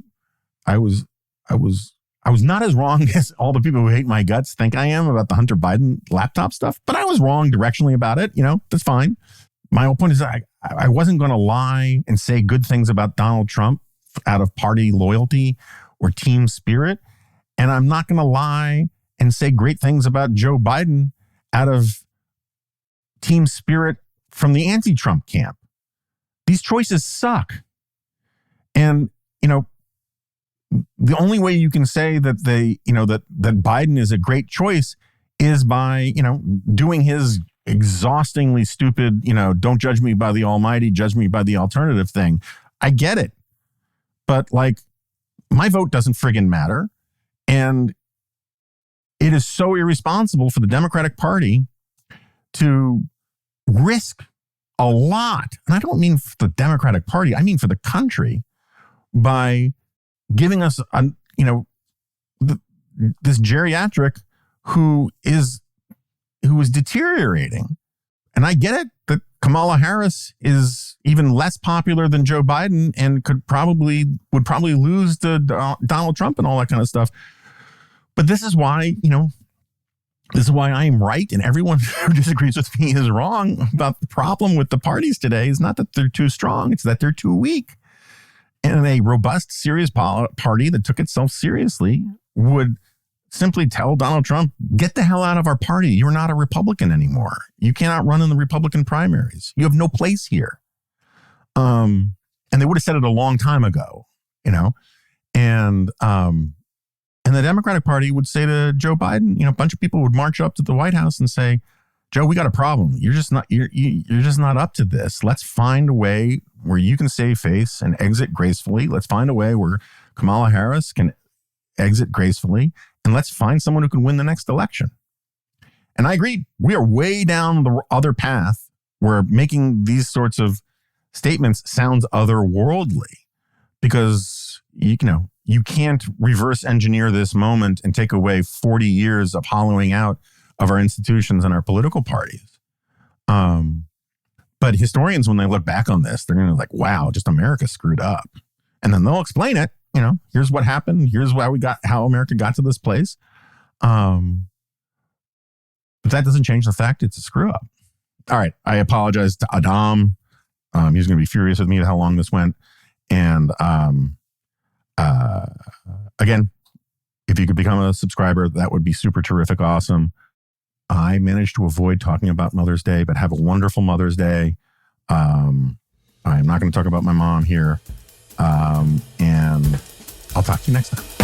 not as wrong as all the people who hate my guts think I am about the Hunter Biden laptop stuff, but I was wrong directionally about it. That's fine. My whole point is that I wasn't going to lie and say good things about Donald Trump out of party loyalty or team spirit. And I'm not going to lie and say great things about Joe Biden out of team spirit from the anti-Trump camp. These choices suck. And, the only way you can say that that Biden is a great choice is by, doing his exhaustingly stupid, don't judge me by the almighty, judge me by the alternative thing. I get it. But my vote doesn't friggin' matter. And it is so irresponsible for the Democratic Party to risk a lot. And I don't mean for the Democratic Party. I mean for the country by giving us, this geriatric who is deteriorating. And I get it that Kamala Harris is even less popular than Joe Biden and would probably lose to Donald Trump and all that kind of stuff. But this is why I am right and everyone who disagrees with me is wrong about the problem with the parties today is not that they're too strong, it's that they're too weak. And a robust, serious party that took itself seriously would simply tell Donald Trump, get the hell out of our party. You're not a Republican anymore. You cannot run in the Republican primaries. You have no place here. And they would have said it a long time ago, and the Democratic Party would say to Joe Biden, a bunch of people would march up to the White House and say, Joe, we got a problem. You're just not up to this. Let's find a way where you can save face and exit gracefully. Let's find a way where Kamala Harris can exit gracefully. And let's find someone who can win the next election. And I agree. We are way down the other path where making these sorts of statements sounds otherworldly because, you can't reverse engineer this moment and take away 40 years of hollowing out of our institutions and our political parties. But historians, when they look back on this, they're going to wow, just America screwed up. And then they'll explain it. Here's what happened. Here's how America got to this place. But that doesn't change the fact it's a screw up. All right. I apologize to Adam. He's going to be furious with me at how long this went. And again, if you could become a subscriber, that would be super terrific. Awesome. I managed to avoid talking about Mother's Day, but have a wonderful Mother's Day. I'm not going to talk about my mom here. And I'll talk to you next time.